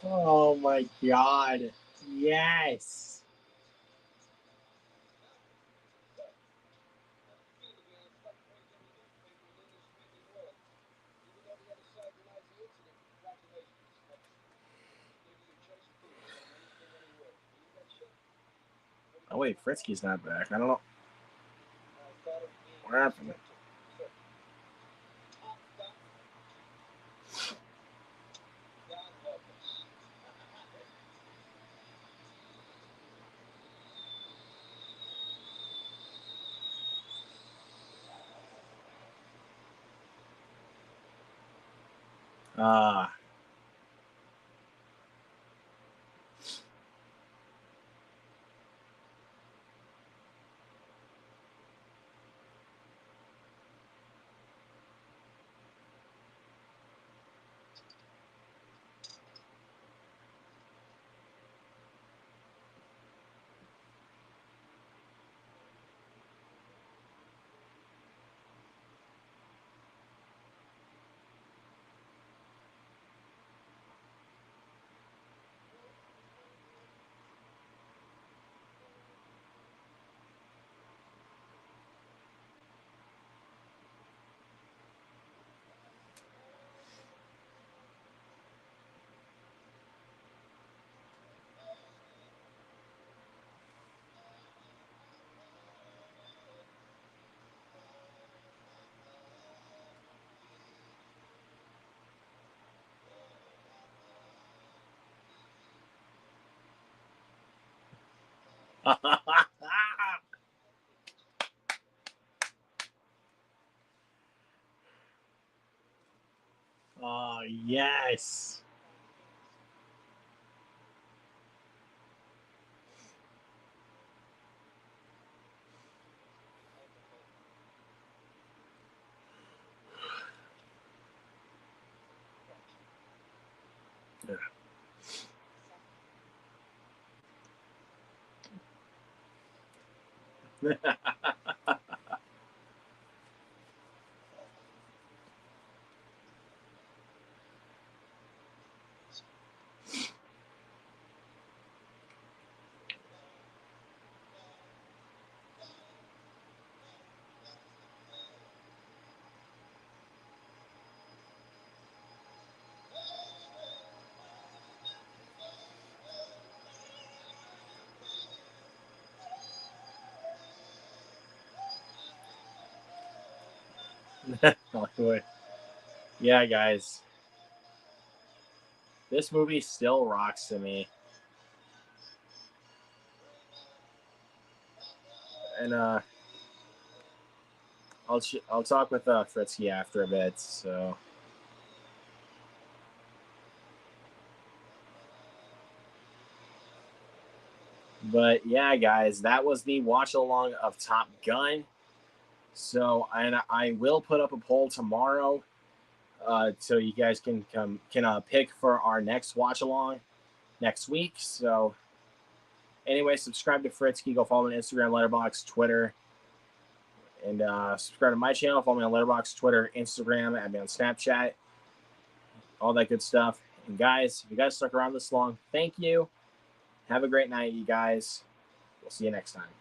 Oh my God. Yes. Oh wait, Fritzky's not back. I don't know what happened. Ah. Oh, yes. Yeah, guys. This movie still rocks to me. And I'll talk with Fritzky after a bit. So, but yeah, guys, that was the watch along of Top Gun. So, and I will put up a poll tomorrow, so you guys can pick for our next watch along next week. So, anyway, subscribe to Fritzky. Go follow me on Instagram, Letterboxd, Twitter, and subscribe to my channel. Follow me on Letterboxd, Twitter, Instagram, add me on Snapchat, all that good stuff. And guys, if you guys stuck around this long, thank you. Have a great night, you guys. We'll see you next time.